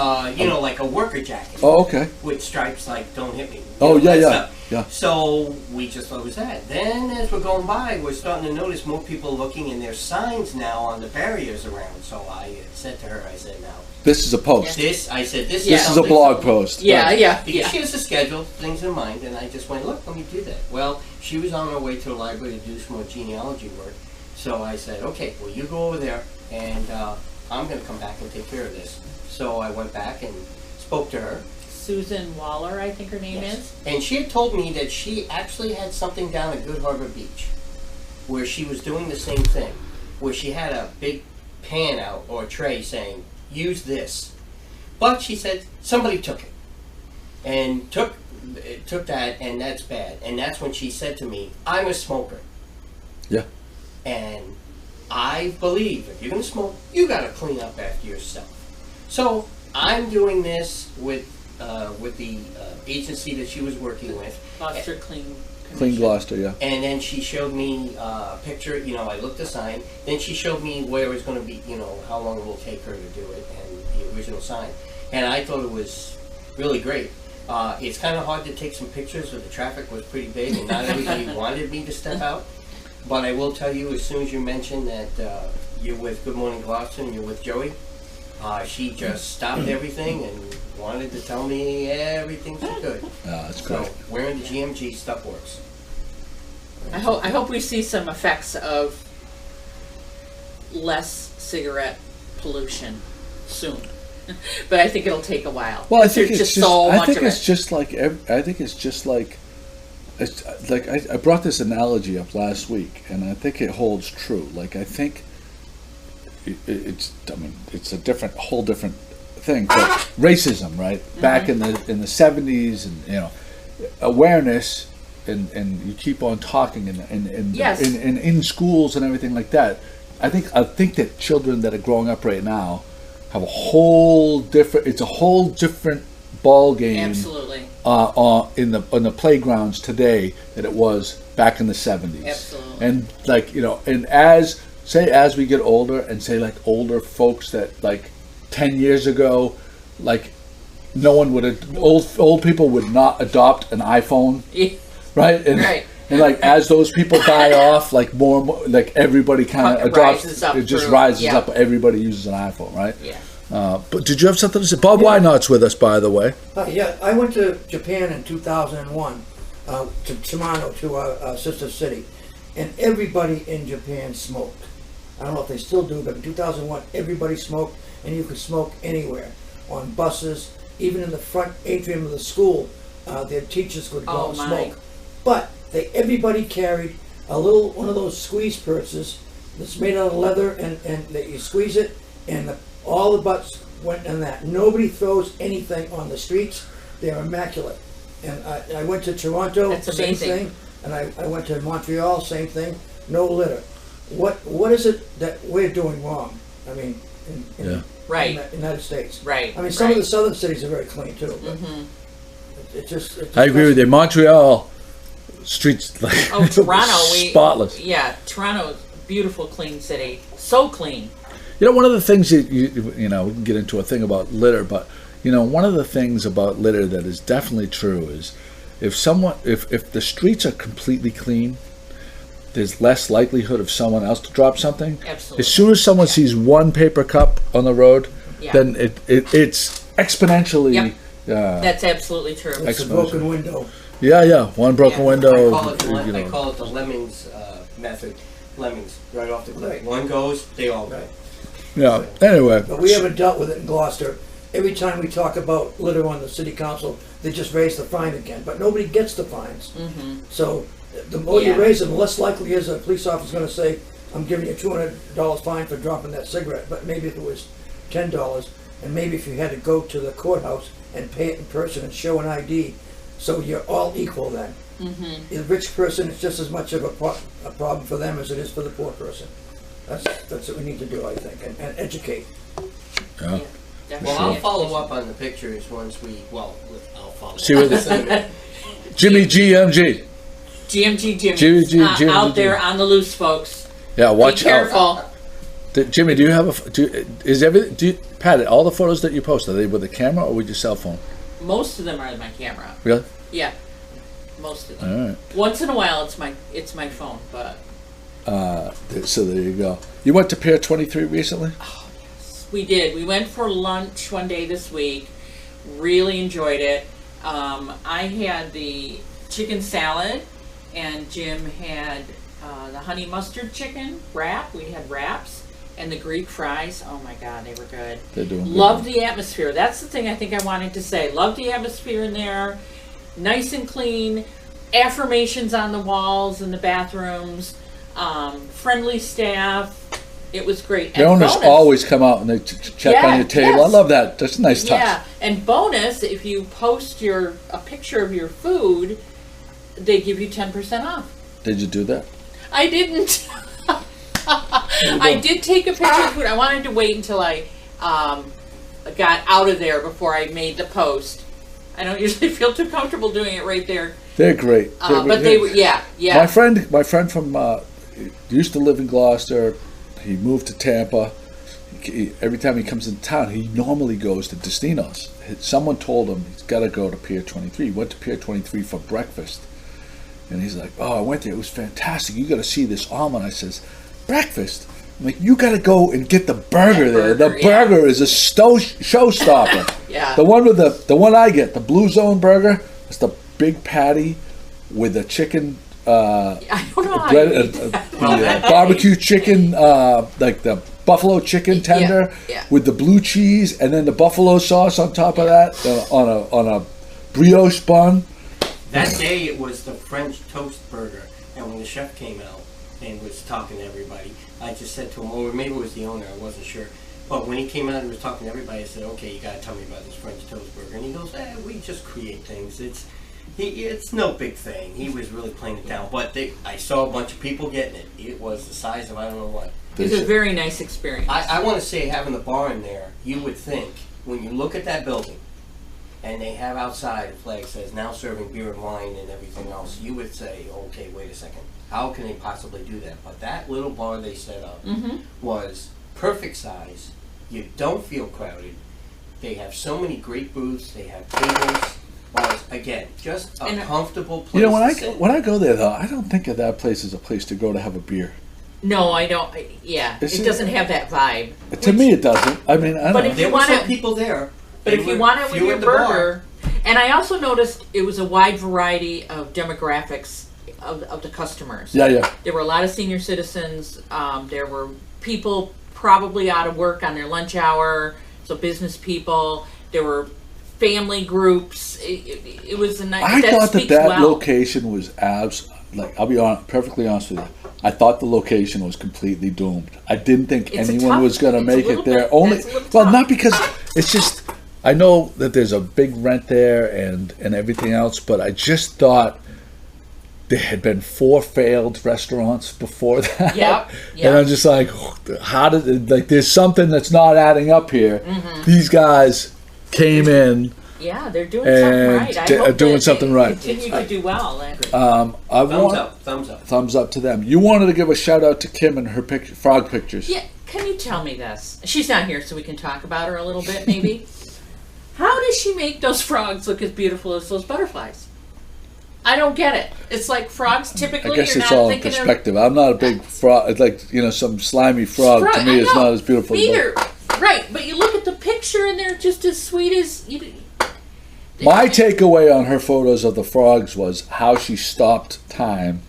Like a worker jacket Oh, okay. with stripes like "Don't hit me." Oh, yeah, that yeah, stuff. yeah. So we just thought it was that. Then as we're going by, we're starting to notice more people looking, and there's signs now on the barriers around. So I said to her, I said, "Now This is a post. this," I said, "This, Yeah. This is a something- blog post. Yeah, Right. yeah, Because yeah. she has a schedule, things in mind, and I just went, look, let me do that. Well, she was on her way to the library to do some more genealogy work. So I said, okay, well, you go over there, and I'm going to come back and take care of this. So I went back and spoke to her. Susan Waller, I think her name is. And she had told me that she actually had something down at Good Harbor Beach where she was doing the same thing, where she had a big pan out or tray saying, use this. But she said somebody took it and took that, and that's bad. And that's when she said to me, I'm a smoker. Yeah. And I believe if you're going to smoke, you got to clean up after yourself. So I'm doing this with the agency that she was working with. Gloucester Clean Clean Commission. Gloucester, yeah. And then she showed me a picture, I looked at the sign. Then she showed me where it was going to be, how long it will take her to do it and the original sign. And I thought it was really great. It's kind of hard to take some pictures where the traffic was pretty big and not everybody wanted me to step out. But I will tell you, as soon as you mentioned that you're with Good Morning Gloucester and you're with Joey, she just stopped everything and wanted to tell me everything she could. That's So great. wearing the GMG stuff works. I hope we see some effects of less cigarette pollution soon. But I think it'll take a while. Well, I think There's it's just so I much think of it's it. just like I think it's just like I brought this analogy up last week, and I think it holds true. Like I think it's a whole different thing, but racism, right? Back in the 70s, and awareness, and you keep on talking, Yes. in schools and everything like that. I think that children that are growing up right now have a whole different. It's a whole different ball game. Absolutely. In the playgrounds today than it was back in the 70s. Absolutely. And and as we get older, and say like older folks that like 10 years ago, like no one would old people would not adopt an iPhone, right? And, Right. And like as those people die off, like more and more, like everybody kind of adopts. Rises up It just through- rises yeah. up. Everybody uses an iPhone, right? Yeah. But did you have something to say? Bob Wynot's with us, by the way. Yeah, I went to Japan in 2001, to Shimano, to our sister city, and everybody in Japan smoked. I don't know if they still do, but in 2001, everybody smoked, and you could smoke anywhere, on buses, even in the front atrium of the school. Their teachers could go Oh, and my. smoke. But everybody carried one of those squeeze purses that's made out of leather, and that you squeeze it, and all the butts went in that. Nobody throws anything on the streets. They're immaculate. And I went to Toronto, That's same amazing. thing. And I went to Montreal, same thing. No litter. What is it that we're doing wrong? I mean, in Right. the United States. Right. I mean, some of right. the southern cities are very clean too. But it just I agree with you. Montreal streets like Oh, Toronto, spotless. Yeah, Toronto, beautiful, clean city. So clean. One of the things we can get into a thing about litter, but one of the things about litter that is definitely true is if the streets are completely clean, there's less likelihood of someone else to drop something. Absolutely. As soon as someone sees one paper cup on the road, Yeah. then it's exponentially. Yep. That's absolutely true. it's a broken window. One broken Yeah. window. I call it the Lemmings method. Lemmings, right off the cliff. Right. One goes, they all go. Right. Yeah. Anyway, But we haven't dealt with it in Gloucester. Every time we talk about litter on the city council, they just raise the fine again, but nobody gets the fines. So the more you Yeah. raise them, the less likely is a police officer's gonna say, I'm giving you $200 fine for dropping that cigarette. But maybe if it was $10, and maybe if you had to go to the courthouse and pay it in person and show an ID, so you're all equal then. The rich person, it's just as much of a problem for them as it is for the poor person. That's what we need to do, I think, and educate. yeah. Definitely. Well, I'll follow up on the pictures once I'll follow See up. what Jimmy GMG. GMG Jimmy. GMG. Out there on the loose, folks. Yeah, watch Be out. careful. Jimmy, do you have Pat, all the photos that you post, are they with a camera or with your cell phone? Most of them are my camera. Really? Yeah. Most of them. All right. Once in a while, it's my phone, but So there you go. You went to Pier 23 recently? we did. We went for lunch one day this week. Really enjoyed it. I had the chicken salad, and Jim had the honey mustard chicken wrap. We had wraps. And the Greek fries, oh my God, they were good. They're doing good. Love the atmosphere. That's the thing I think I wanted to say. Love the atmosphere in there. Nice and clean. Affirmations on the walls in the bathrooms. Friendly staff. It was great. The And owners bonus- always come out and they check Yeah, on your table. yes. I love that. That's a nice touch. Yeah, and bonus, if you post a picture of your food, they give you 10% off. Did you do that? I didn't. I did take a picture of food. I wanted to wait until I got out of there before I made the post. I don't usually feel too comfortable doing it right there. They're great. But they were, yeah. My friend from used to live in Gloucester. He moved to Tampa. Every time he comes into town, he normally goes to Destino's. Someone told him he's got to go to Pier 23. He went to Pier 23 for breakfast. And he's like, oh, I went there. It was fantastic. You got to see this almond. I says, breakfast? I'm like, you got to go and get the burger there. The yeah. burger is a showstopper. Yeah. The one I get, the Blue Zone burger, it's the big patty with the chicken, I don't know how bread, you eat that. barbecue chicken, like the buffalo chicken tender yeah. with the blue cheese, and then the buffalo sauce on top of that on a brioche bun. That day it was the French toast burger, and when the chef came out and was talking to everybody, I just said to him, or maybe it was the owner, I wasn't sure. But when he came out and was talking to everybody, I said, okay, you gotta tell me about this French toast burger. And he goes, we just create things. It's no big thing. He was really playing it down. But I saw a bunch of people getting it. It was the size of I don't know what. It's a very nice experience. I want to say having the bar in there, you would think, when you look at that building, and they have outside a flag says now serving beer and wine and everything else, you would say, okay, wait a second. How can they possibly do that? But that little bar they set up was perfect size. You don't feel crowded. They have so many great booths. They have tables. Bars. Again, just a comfortable place. You know, to sit. when I go there though, I don't think of that place as a place to go to have a beer. No, I don't. Yeah, it doesn't have that vibe. To me, it doesn't. I mean, I But don't if know. There were some people there. But if you want it with your burger, and I also noticed it was a wide variety of demographics of the customers. Yeah. There were a lot of senior citizens. There were people probably out of work on their lunch hour, so business people. There were family groups. It was a nice. I thought speaks that well. location was I'll be perfectly honest with you. I thought the location was completely doomed. I didn't think It's a anyone tough- was going to it's a make little it there. bit- Only that's a little well, tough. not because it's just. I know that there's a big rent there and everything else, but I just thought there had been 4 failed restaurants before that. Yep. And I'm just like, how did there's something that's not adding up here. These guys came in. Yeah, they're doing something right. I hope doing that something they right. Continue to do well. Thumbs up. Thumbs up to them. You wanted to give a shout out to Kim and her frog pictures. Yeah, can you tell me this? She's not here, so we can talk about her a little bit, maybe. How does she make those frogs look as beautiful as those butterflies? I don't get it. It's like frogs typically. I guess you're it's not all in thinking perspective. I'm not a big frog. It's like, some slimy frog to me I is know. not as beautiful. Neither. Right, but you look at the picture and they're just as sweet as you. My takeaway on her photos of the frogs was how she stopped time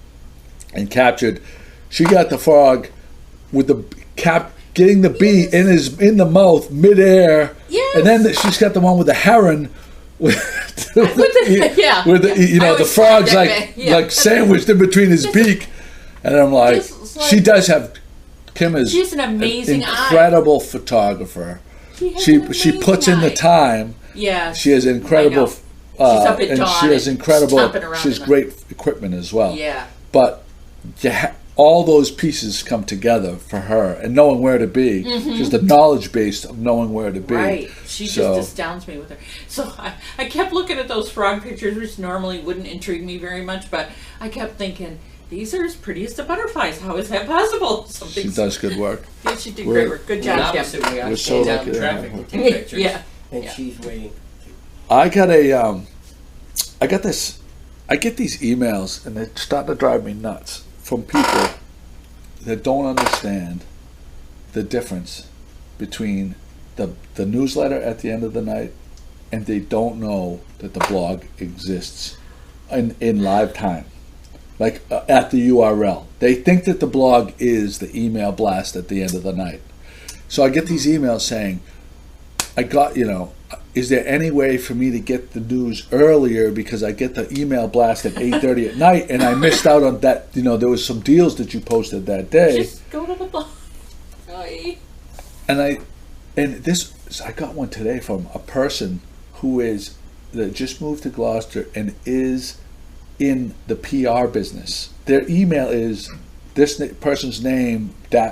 and captured. She got the frog with the getting the bee in the mouth midair, Yes. and then she's got the one with the heron with yeah. with the, I the always frog's find that way, yeah. like sandwiched in between his beak, and I'm like, It's like- she does have. Kim is She's an amazing incredible photographer. She puts in the time. Yeah. She has incredible. She's up at and dawn she has and incredible. stomping around She has in the- great equipment as well. Yeah. But all those pieces come together for her, and knowing where to be. Just the knowledge base of knowing where to be. Right. She So- just astounds me with her. So I kept looking at those frog pictures, which normally wouldn't intrigue me very much, but I kept thinking, these are as pretty as the butterflies. How is that possible? She does good work. Yeah, she did We're- great work. Good And job, Deb. opposite way, I We're stand so out lucky in to have traffic her. and take pictures. Yeah. And Yeah. she's waiting. I got I get this. I get these emails, and they're starting to drive me nuts from people that don't understand the difference between the newsletter at the end of the night, and they don't know that the blog exists in live time, like at the URL. They think that the blog is the email blast at the end of the night. So I get these emails saying, I got, is there any way for me to get the news earlier because I get the email blast at 8:30 at night and I missed out on that, there was some deals that you posted that day. Just go to the blog. Oy. And I got one today from a person that just moved to Gloucester and is in the PR business. Their email is this person's name .pr,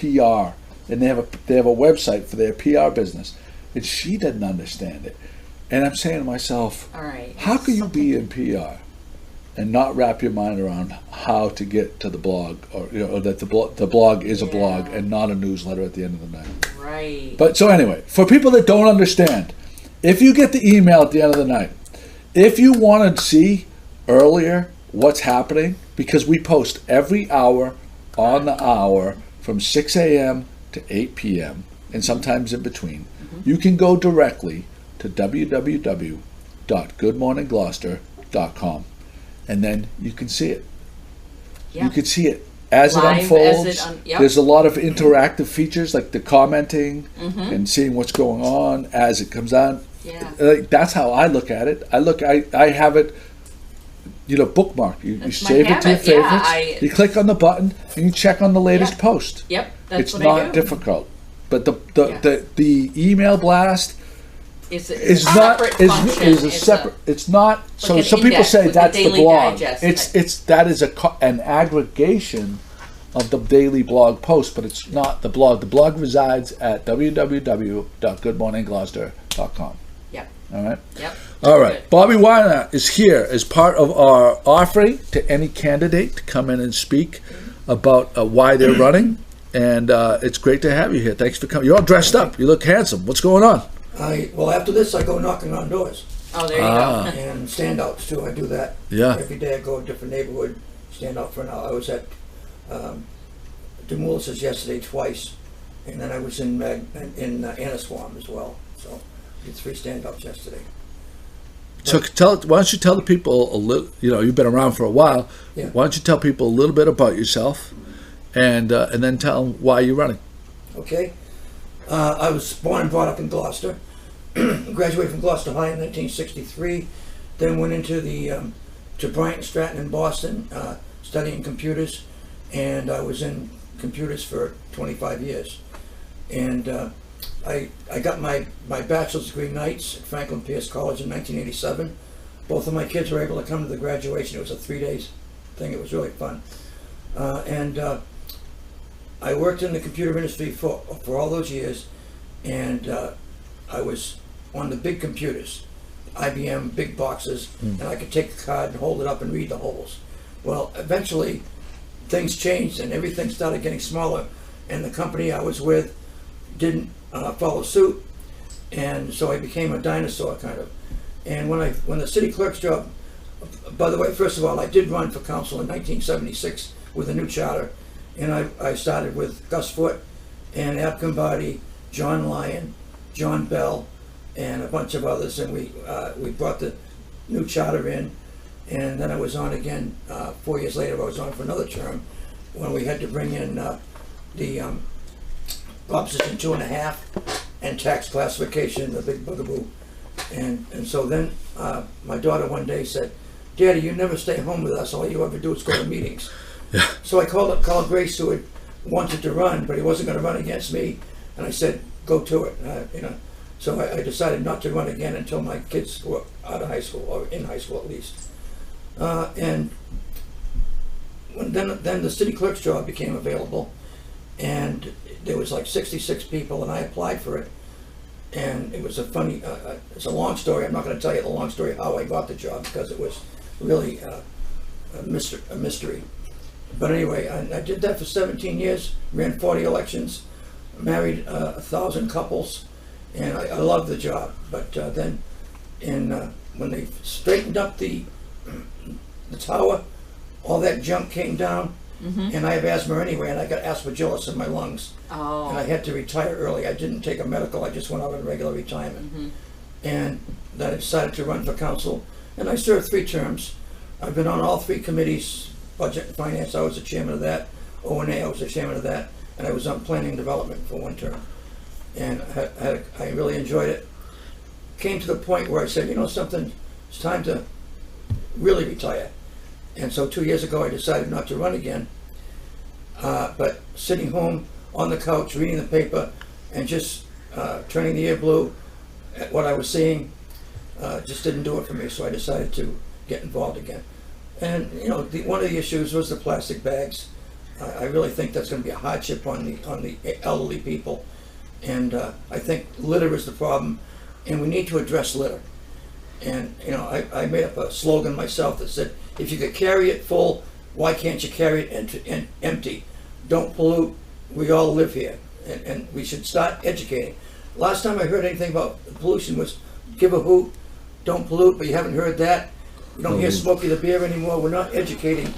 and they have a website for their PR business, and she doesn't understand it. And I'm saying to myself, All right. how can you be in PR and not wrap your mind around how to get to the blog, or that the blog is a blog Yeah. and not a newsletter at the end of the night? Right. But so anyway, for people that don't understand, if you get the email at the end of the night, if you want to see earlier what's happening, because we post every hour on the hour from 6 a.m. to 8 p.m. and sometimes in between, you can go directly to www.goodmorninggloucester.com, and then you can see it. Yeah. You can see it as Live, it unfolds. yep. There's a lot of interactive features like the commenting and seeing what's going on as it comes on. Yeah. That's how I look at it. I have it, bookmarked. You That's my save it to your habit, yeah, favorites. You click on the button and you check on the latest Yeah. post. Yep. That's It's what not I do. difficult. but Yeah. the email blast It's is a not separate function. is a It's separate. It's not. So an some people index, say like a that's the Daily blog. Digest It's type. that is an aggregation of the daily blog post, but it's not the blog. The blog resides at www.goodmorninggloucester.com. Yep. All right. Yep. All right. Good. Bobby Weiner is here as part of our offering to any candidate to come in and speak about why they're running. And it's great to have you here. Thanks for coming. You're all dressed up. You look handsome. What's going on? Well, after this, I go knocking on doors Oh, there you Ah. go. and standouts too. I do that Yeah. every day. I go to a different neighborhood, stand out for an hour. I was at Demoulas's yesterday twice, and then I was in Annisquam as well. So did 3 standouts yesterday. So why don't you tell the people a little, you've been around for a while. Yeah. Why don't you tell people a little bit about yourself and then tell them why you're running? Okay. I was born and brought up in Gloucester. Graduated from Gloucester High in 1963. Then went into to Bryant Stratton in Boston, studying computers, and I was in computers for 25 years. And I got my bachelor's degree nights at Franklin Pierce College in 1987. Both of my kids were able to come to the graduation. It was a 3-day thing. It was really fun. And I worked in the computer industry for all those years, and I was on the big computers, IBM big boxes, and I could take a card and hold it up and read the holes. Well, eventually things changed and everything started getting smaller, and the company I was with didn't follow suit, and so I became a dinosaur kind of. And when the city clerk's job, by the way, first of all, I did run for council in 1976 with a new charter, and I started with Gus Foote and Ab Combati, John Lyon, John Bell, and a bunch of others, and we brought the new charter in, and then I was on again 4 years later. I was on for another term when we had to bring in the opposition 2.5 and tax classification, the big bugaboo, and so then my daughter one day said, "Daddy, you never stay home with us. All you ever do is go to meetings." Yeah. So I called up Carl Grace, who had wanted to run, but he wasn't going to run against me, and I said, "Go to it." So I decided not to run again until my kids were out of high school, or in high school at least. And then the city clerk's job became available, and there was like 66 people, and I applied for it. And it was it's a long story. I'm not going to tell you the long story of how I got the job, because it was really a mystery. But anyway, I did that for 17 years, ran 40 elections, married 1,000 couples, and I loved the job. But then when they straightened up the tower, all that junk came down, and I have asthma anyway, and I got aspergillus in my lungs. Oh. And I had to retire early. I didn't take a medical, I just went out on regular retirement. And then I decided to run for council, and I served 3 terms. I've been on all 3 committees. Budget and Finance, I was the chairman of that. O&A, I was the chairman of that. And I was on Planning and Development for 1 term. And I really enjoyed it. Came to the point where I said, something, it's time to really retire. And so 2 years ago, I decided not to run again. But sitting home on the couch, reading the paper, and just turning the ear blue at what I was seeing, just didn't do it for me. So I decided to get involved again. And one of the issues was the plastic bags. I really think that's going to be a hardship on the elderly people, and I think litter is the problem, and we need to address litter. And I made up a slogan myself that said, "If you could carry it full, why can't you carry it empty? Don't pollute. We all live here, and we should start educating." Last time I heard anything about pollution was give a hoot, don't pollute, but you haven't heard that. You don't hear Smokey the Bear anymore. We're not educating.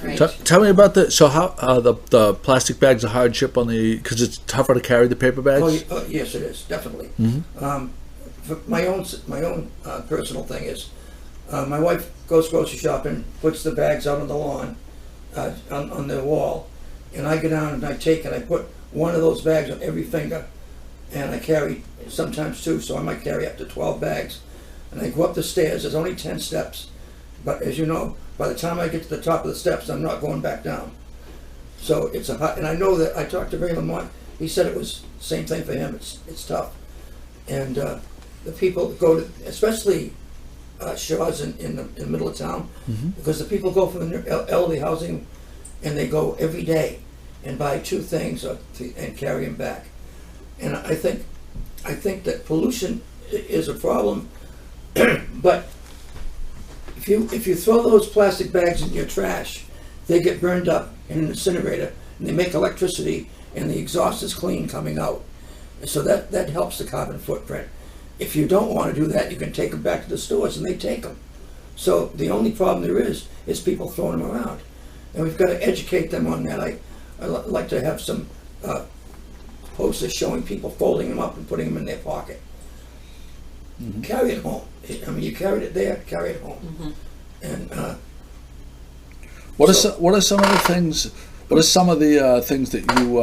Right. Tell me about so how the plastic bags a hardship because it's tougher to carry the paper bags. Yes, it is, definitely. For my own personal thing is, my wife goes grocery shopping, puts the bags out on the lawn, on the wall, and I go down and I put one of those bags on every finger, and I carry sometimes 2, so I might carry up to 12 bags. And I go up the stairs. There's only 10 steps, but as you know, by the time I get to the top of the steps, I'm not going back down. So it's a hot, and I know that I talked to Ray Lamont. He said it was same thing for him. It's tough, and the people that go to, especially Shaw's in the middle of town, because the people go from the elderly housing, and they go every day and buy 2 things and carry them back. And I think that pollution is a problem, but if you throw those plastic bags in your trash, they get burned up in an incinerator, and they make electricity, and the exhaust is clean coming out. So that helps the carbon footprint. If you don't want to do that, you can take them back to the stores, and they take them. So the only problem there is people throwing them around, and we've got to educate them on that. I like to have some posters showing people folding them up and putting them in their pocket. Carry it home. I mean, you carried it there, carry it home. And What are some of the things? What are some of the things that you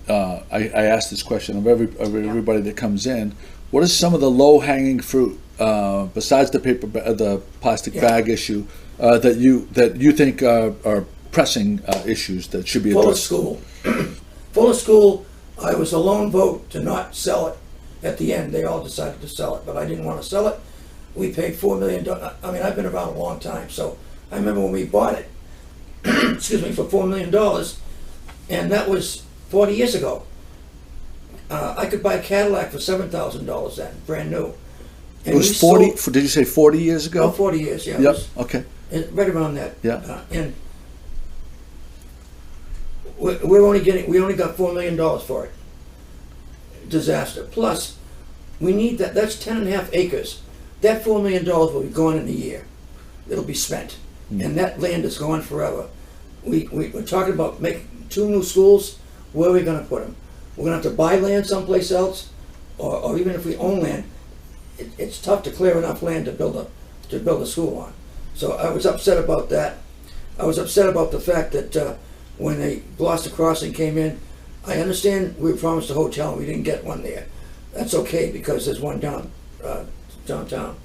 I ask this question of everybody that comes in? What is some of the low hanging fruit besides the plastic bag issue that you think are pressing issues that should be addressed? Fuller School, I was a lone vote to not sell it. At the end, they all decided to sell it, but I didn't want to sell it. We paid $4 million. I mean, I've been around a long time, so I remember when we bought it, excuse me, for $4 million, and that was 40 years ago. I could buy a Cadillac for $7,000 then, brand new. And it was 40. Did you say 40 years ago? Oh, 40 years, yeah. Yep. Okay. Right around that. Yeah. And we only got $4 million for it. Disaster. Plus, we need that. That's 10.5 acres. That $4 million will be gone in a year. It'll be spent, and that land is gone forever. We're talking about making 2 new schools. Where are we going to put them? We're going to have to buy land someplace else, or even if we own land, it's tough to clear enough land to build a school on. So I was upset about that. I was upset about the fact that when the Gloucester Crossing came in, I understand we were promised a hotel and we didn't get one there. That's okay because there's one downtown.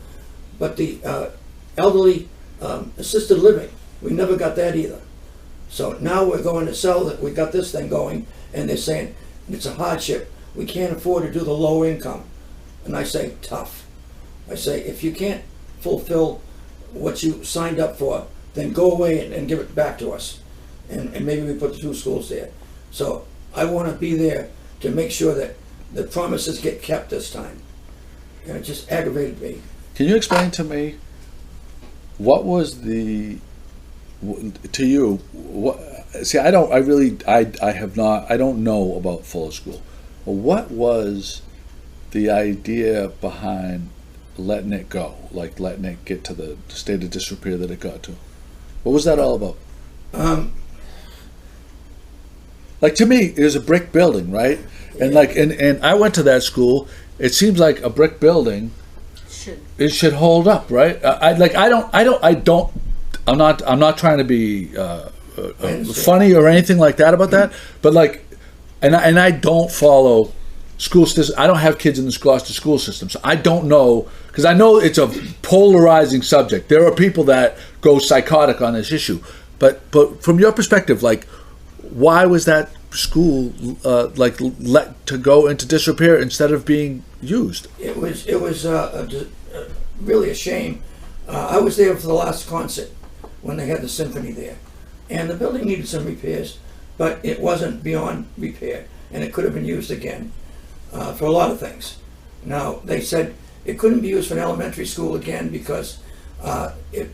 But the elderly assisted living, we never got that either. So now we're going to sell that. We got this thing going, and they're saying it's a hardship. We can't afford to do the low income. And I say, tough. I say, if you can't fulfill what you signed up for, then go away and give it back to us. And maybe we put the 2 schools there. So I want to be there to make sure that the promises get kept this time. And it just aggravated me. Can you explain to me what was to you? See, I don't know about Fuller School. But what was the idea behind letting it go, like letting it get to the state of disrepair that it got to? What was that all about? Like, to me, it was a brick building, right? And and I went to that school. It seems like a brick building. It should hold up, right? I'm not trying to be funny or anything like that about that. But and I don't follow school system. I don't have kids in the Gloucester school system, so I don't know, because I know it's a polarizing subject. There are people that go psychotic on this issue, but from your perspective, why was that school let to go into disrepair instead of being used? It was really a shame. I was there for the last concert when they had the symphony there, and the building needed some repairs, but it wasn't beyond repair, and it could have been used again for a lot of things. Now they said it couldn't be used for an elementary school again because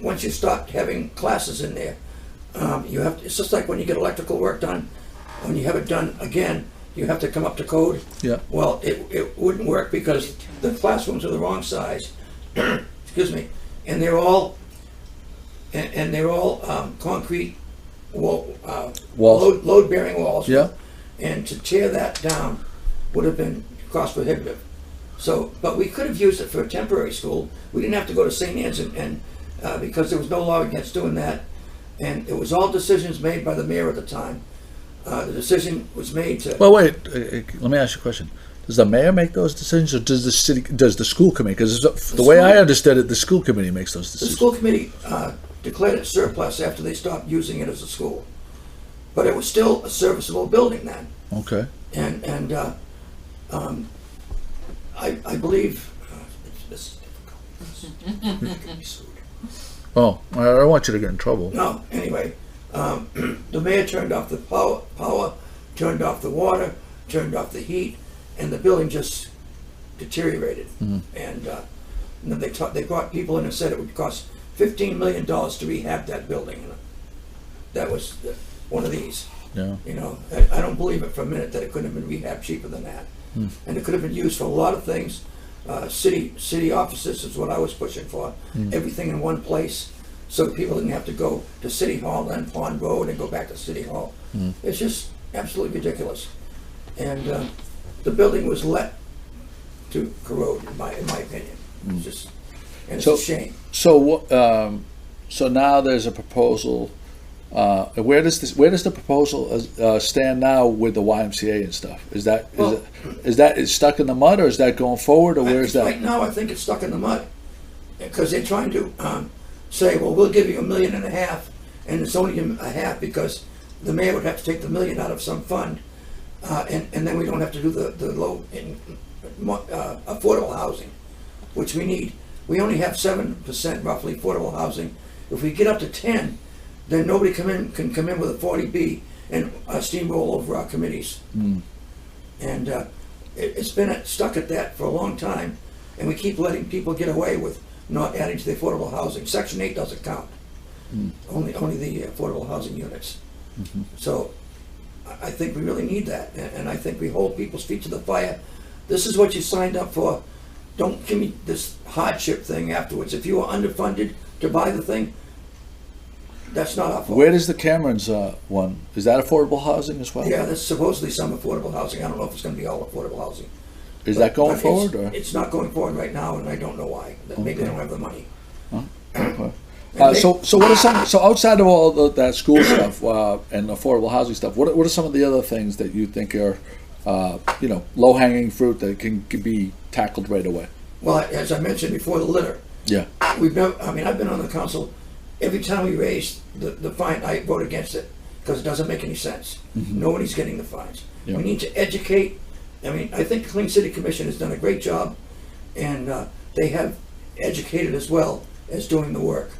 once you start having classes in there, it's just like when you get electrical work done. When you have it done again, you have to come up to code. Yeah. Well, it wouldn't work because the classrooms are the wrong size. Excuse me, and they're all concrete walls, load-bearing walls. Yeah. And to tear that down would have been cost prohibitive. So, but we could have used it for a temporary school. We didn't have to go to St. Anne's and because there was no law against doing that. And it was all decisions made by the mayor at the time. The decision was made to. Well, wait. Let me ask you a question. Does the mayor make those decisions, or does the school committee? Because the way I understood it, the school committee makes those decisions. The school committee declared it surplus after they stopped using it as a school. but it was still a serviceable building then. Okay. And I believe this is difficult. I'm gonna be sued. Oh, I don't want you to get in trouble. No, anyway, the mayor turned off the power, turned off the water, turned off the heat, and the building just deteriorated. And then they brought people in and said it would cost $15 million to rehab that building. And that was one of these. Yeah. You know, I don't believe it for a minute that it couldn't have been rehabbed cheaper than that. And it could have been used for a lot of things. City offices is what I was pushing for. Everything in one place, so people didn't have to go to City Hall, then Pond Road, and go back to City Hall. It's just absolutely ridiculous. And the building was let to corrode, in my opinion. It's just, and it's So- a shame. So now there's a proposal. Where does the proposal stand now with the YMCA and stuff? Is that stuck in the mud, or is that going forward, or where's that? Right now, I think it's stuck in the mud, because they're trying to say, well, we'll give you $1.5 million, and it's only a half because the mayor would have to take the $1 million out of some fund, and then we don't have to do the low affordable housing, which we need. We only have 7% roughly affordable housing. If we get up to 10, then nobody can come in with a 40B and steamroll over our committees. And it's been stuck at that for a long time, and we keep letting people get away with not adding to the affordable housing. Section 8 doesn't count. Only the affordable housing units. So I think we really need that, and I think we hold people's feet to the fire. This is what you signed up for. Don't give me this hardship thing afterwards. If you are underfunded to buy the thing, that's not our fault. Where does the Cameron's one? Is that affordable housing as well? Yeah, there's supposedly some affordable housing. I don't know if it's going to be all affordable housing. Is that going But forward, or? it's not going forward right now, and I don't know why. Maybe they don't have the money. Okay. So what are some? So outside of all that school stuff and affordable housing stuff, what are some of the other things that you think are, low hanging fruit that can be tackled right away? Well, as I mentioned before, the litter. Yeah. I've been on the council. Every time we raise the fine, I vote against it because it doesn't make any sense. Nobody's getting the fines. Yeah. We need to educate. I think the Clean City Commission has done a great job, and they have educated as well as doing the work.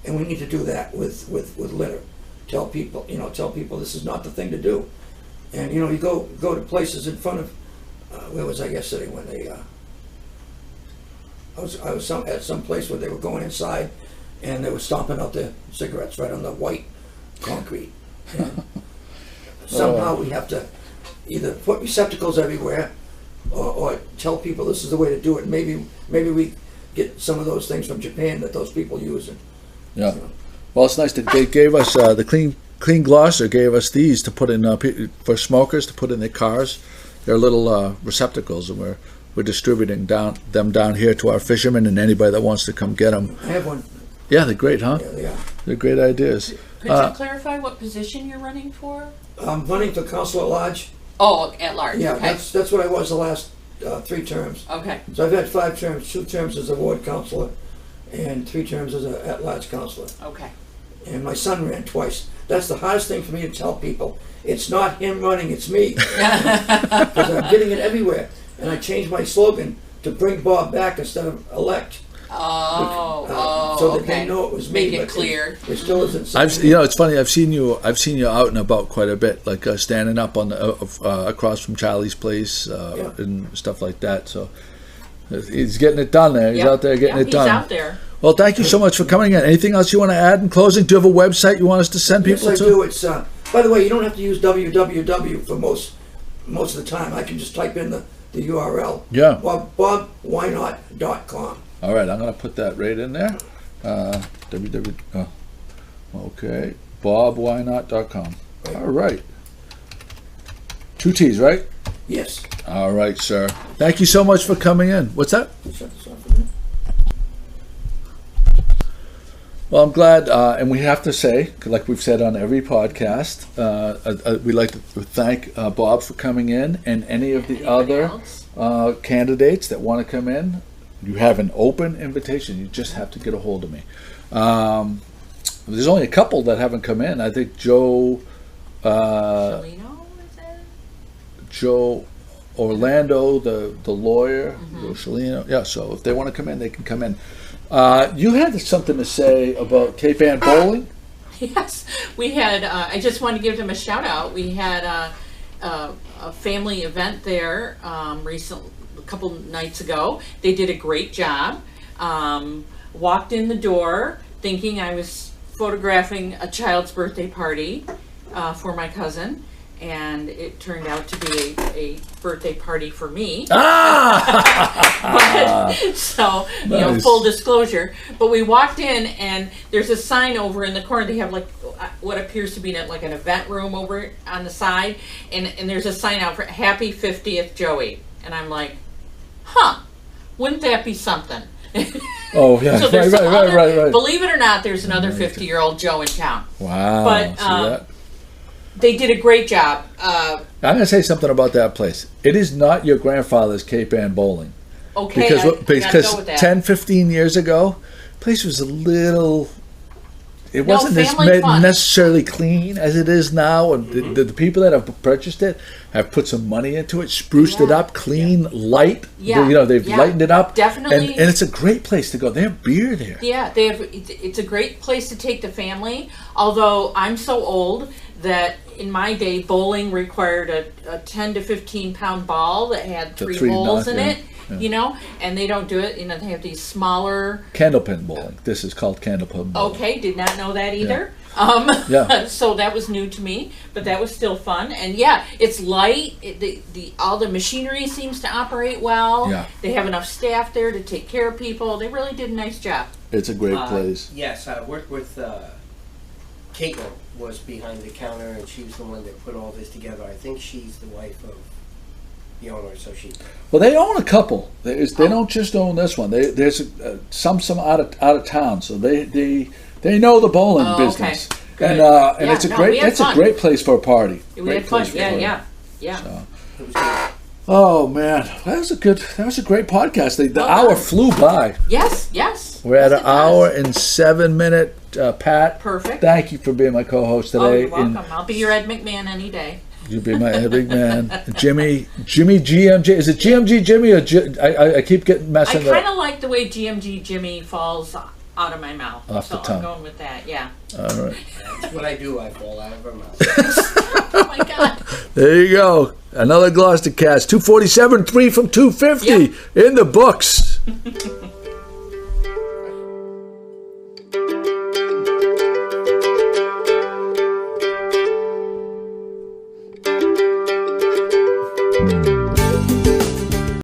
And we need to do that with litter. Tell people this is not the thing to do. And you go to places in front of where was I yesterday when they I was at some place where they were going inside and they were stomping out their cigarettes right on the white concrete. And somehow we have to either put receptacles everywhere or tell people this is the way to do it. Maybe we get some of those things from Japan that those people use. Yeah. Well, it's nice that they gave us the Clean Gloucester gave us these to put in for smokers to put in their cars. They're little receptacles, and we're distributing them down here to our fishermen and anybody that wants to come get them. I have one. Yeah, they're great, huh? Yeah, they are. They're great ideas. Could you clarify what position you're running for? I'm running for council at large. Oh, at large. Yeah, Okay. that's what I was the last 3 terms. Okay. So I've had 5 terms, 2 terms as a ward councillor, and 3 terms as an at-large councillor. Okay. And my son ran twice. That's the hardest thing for me to tell people. It's not him running, it's me. Because I'm getting it everywhere. And I changed my slogan to bring Bob back instead of elect. So that okay. they know it was me. Make it but clear. It still isn't. It's funny. I've seen you out and about quite a bit, like standing up on across from Charlie's place and stuff like that. So he's getting it done there. He's out there getting it done. He's out there. Well, thank you so much for coming in. Anything else you want to add in closing? Do you have a website you want us to send people Yes, to? I do. It's by the way, you don't have to use www for most of the time. I can just type in the URL. Yeah. BobWhynot.com. All right, I'm going to put that right in there. Okay, BobWhynot.com. Right. All right. 2 T's, right? Yes. All right, sir. Thank you so much for coming in. What's that? Shut this off for a minute. Well, I'm glad, and we have to say, like we've said on every podcast, we'd like to thank Bob for coming in, and any of the Anybody other else? candidates that want to come in. You have an open invitation. You just have to get a hold of me. There's only a couple that haven't come in. I think Joe Cellino, is it? Joe Orlando, the lawyer, Mm-hmm. Joe Cellino. Yeah, so if they want to come in, they can come in. You had something to say about Cape Ann bowling? Yes, we had. I just wanted to give them a shout out. We had a family event there recently, a couple nights ago. They did a great job. Walked in the door thinking I was photographing a child's birthday party for my cousin, and it turned out to be a birthday party for me. But, so, Nice. full disclosure. But we walked in, and there's a sign over in the corner. They have like what appears to be like an event room over on the side, and there's a sign out for Happy 50th Joey. And I'm like, huh, wouldn't that be something? Oh, yeah, So there's right. some other- Believe it or not, there's another 50-year-old Joe in town. Wow. But, see that? They did a great job. I'm going to say something about that place. It is not your grandfather's Cape Ann bowling. Okay, Because, I gotta because go with that. 10, 15 years ago, the place was a little... It wasn't as family fun. necessarily clean as it is now. And the people that have purchased it have put some money into it, spruced it Yeah. up, clean, light. Yeah. They've Yeah. lightened it up. Definitely. And it's a great place to go. They have beer there. Yeah, they have. It's a great place to take the family. Although I'm so old that in my day, bowling required a 10 to 15 pound ball that had The three three holes knot, in yeah, it. And they don't do it. They have these smaller. Candlepin bowling. This is called candlepin bowling. Okay, did not know that either. Yeah. So that was new to me, but that was still fun. And yeah, it's light. All the machinery seems to operate well. Yeah. They have enough staff there to take care of people. They really did a nice job. It's a great place. Yes, I worked with Caitlin was behind the counter, and she was the one that put all this together. I think she's the wife of the owner, so she. Well, they own a couple. They don't just own this one. There's some out of town, so they know the bowling Oh, okay. business. Good. And Yeah, it's a no, great we had it's a fun. great place for a party. We Great had fun. place for a party. Yeah. So, It was good. oh man, that was a great podcast. The Well hour done. flew by. Yes. We're at Yes, an it hour does. and 7 minute. Pat, Perfect. thank you for being my co-host Oh, today. you're welcome. I'll be your Ed McMahon any day. You'll be my big man, Jimmy GMG. Is it GMG Jimmy or I keep getting I messing kind up. of like the way GMG Jimmy falls out of my mouth. Off the so tongue. I'm going with that. Yeah. All right, That's what I do. I fall out of her mouth. Oh my God. there you go. Another Gloucester cast. 247, 3 from 250 Yep. in the books.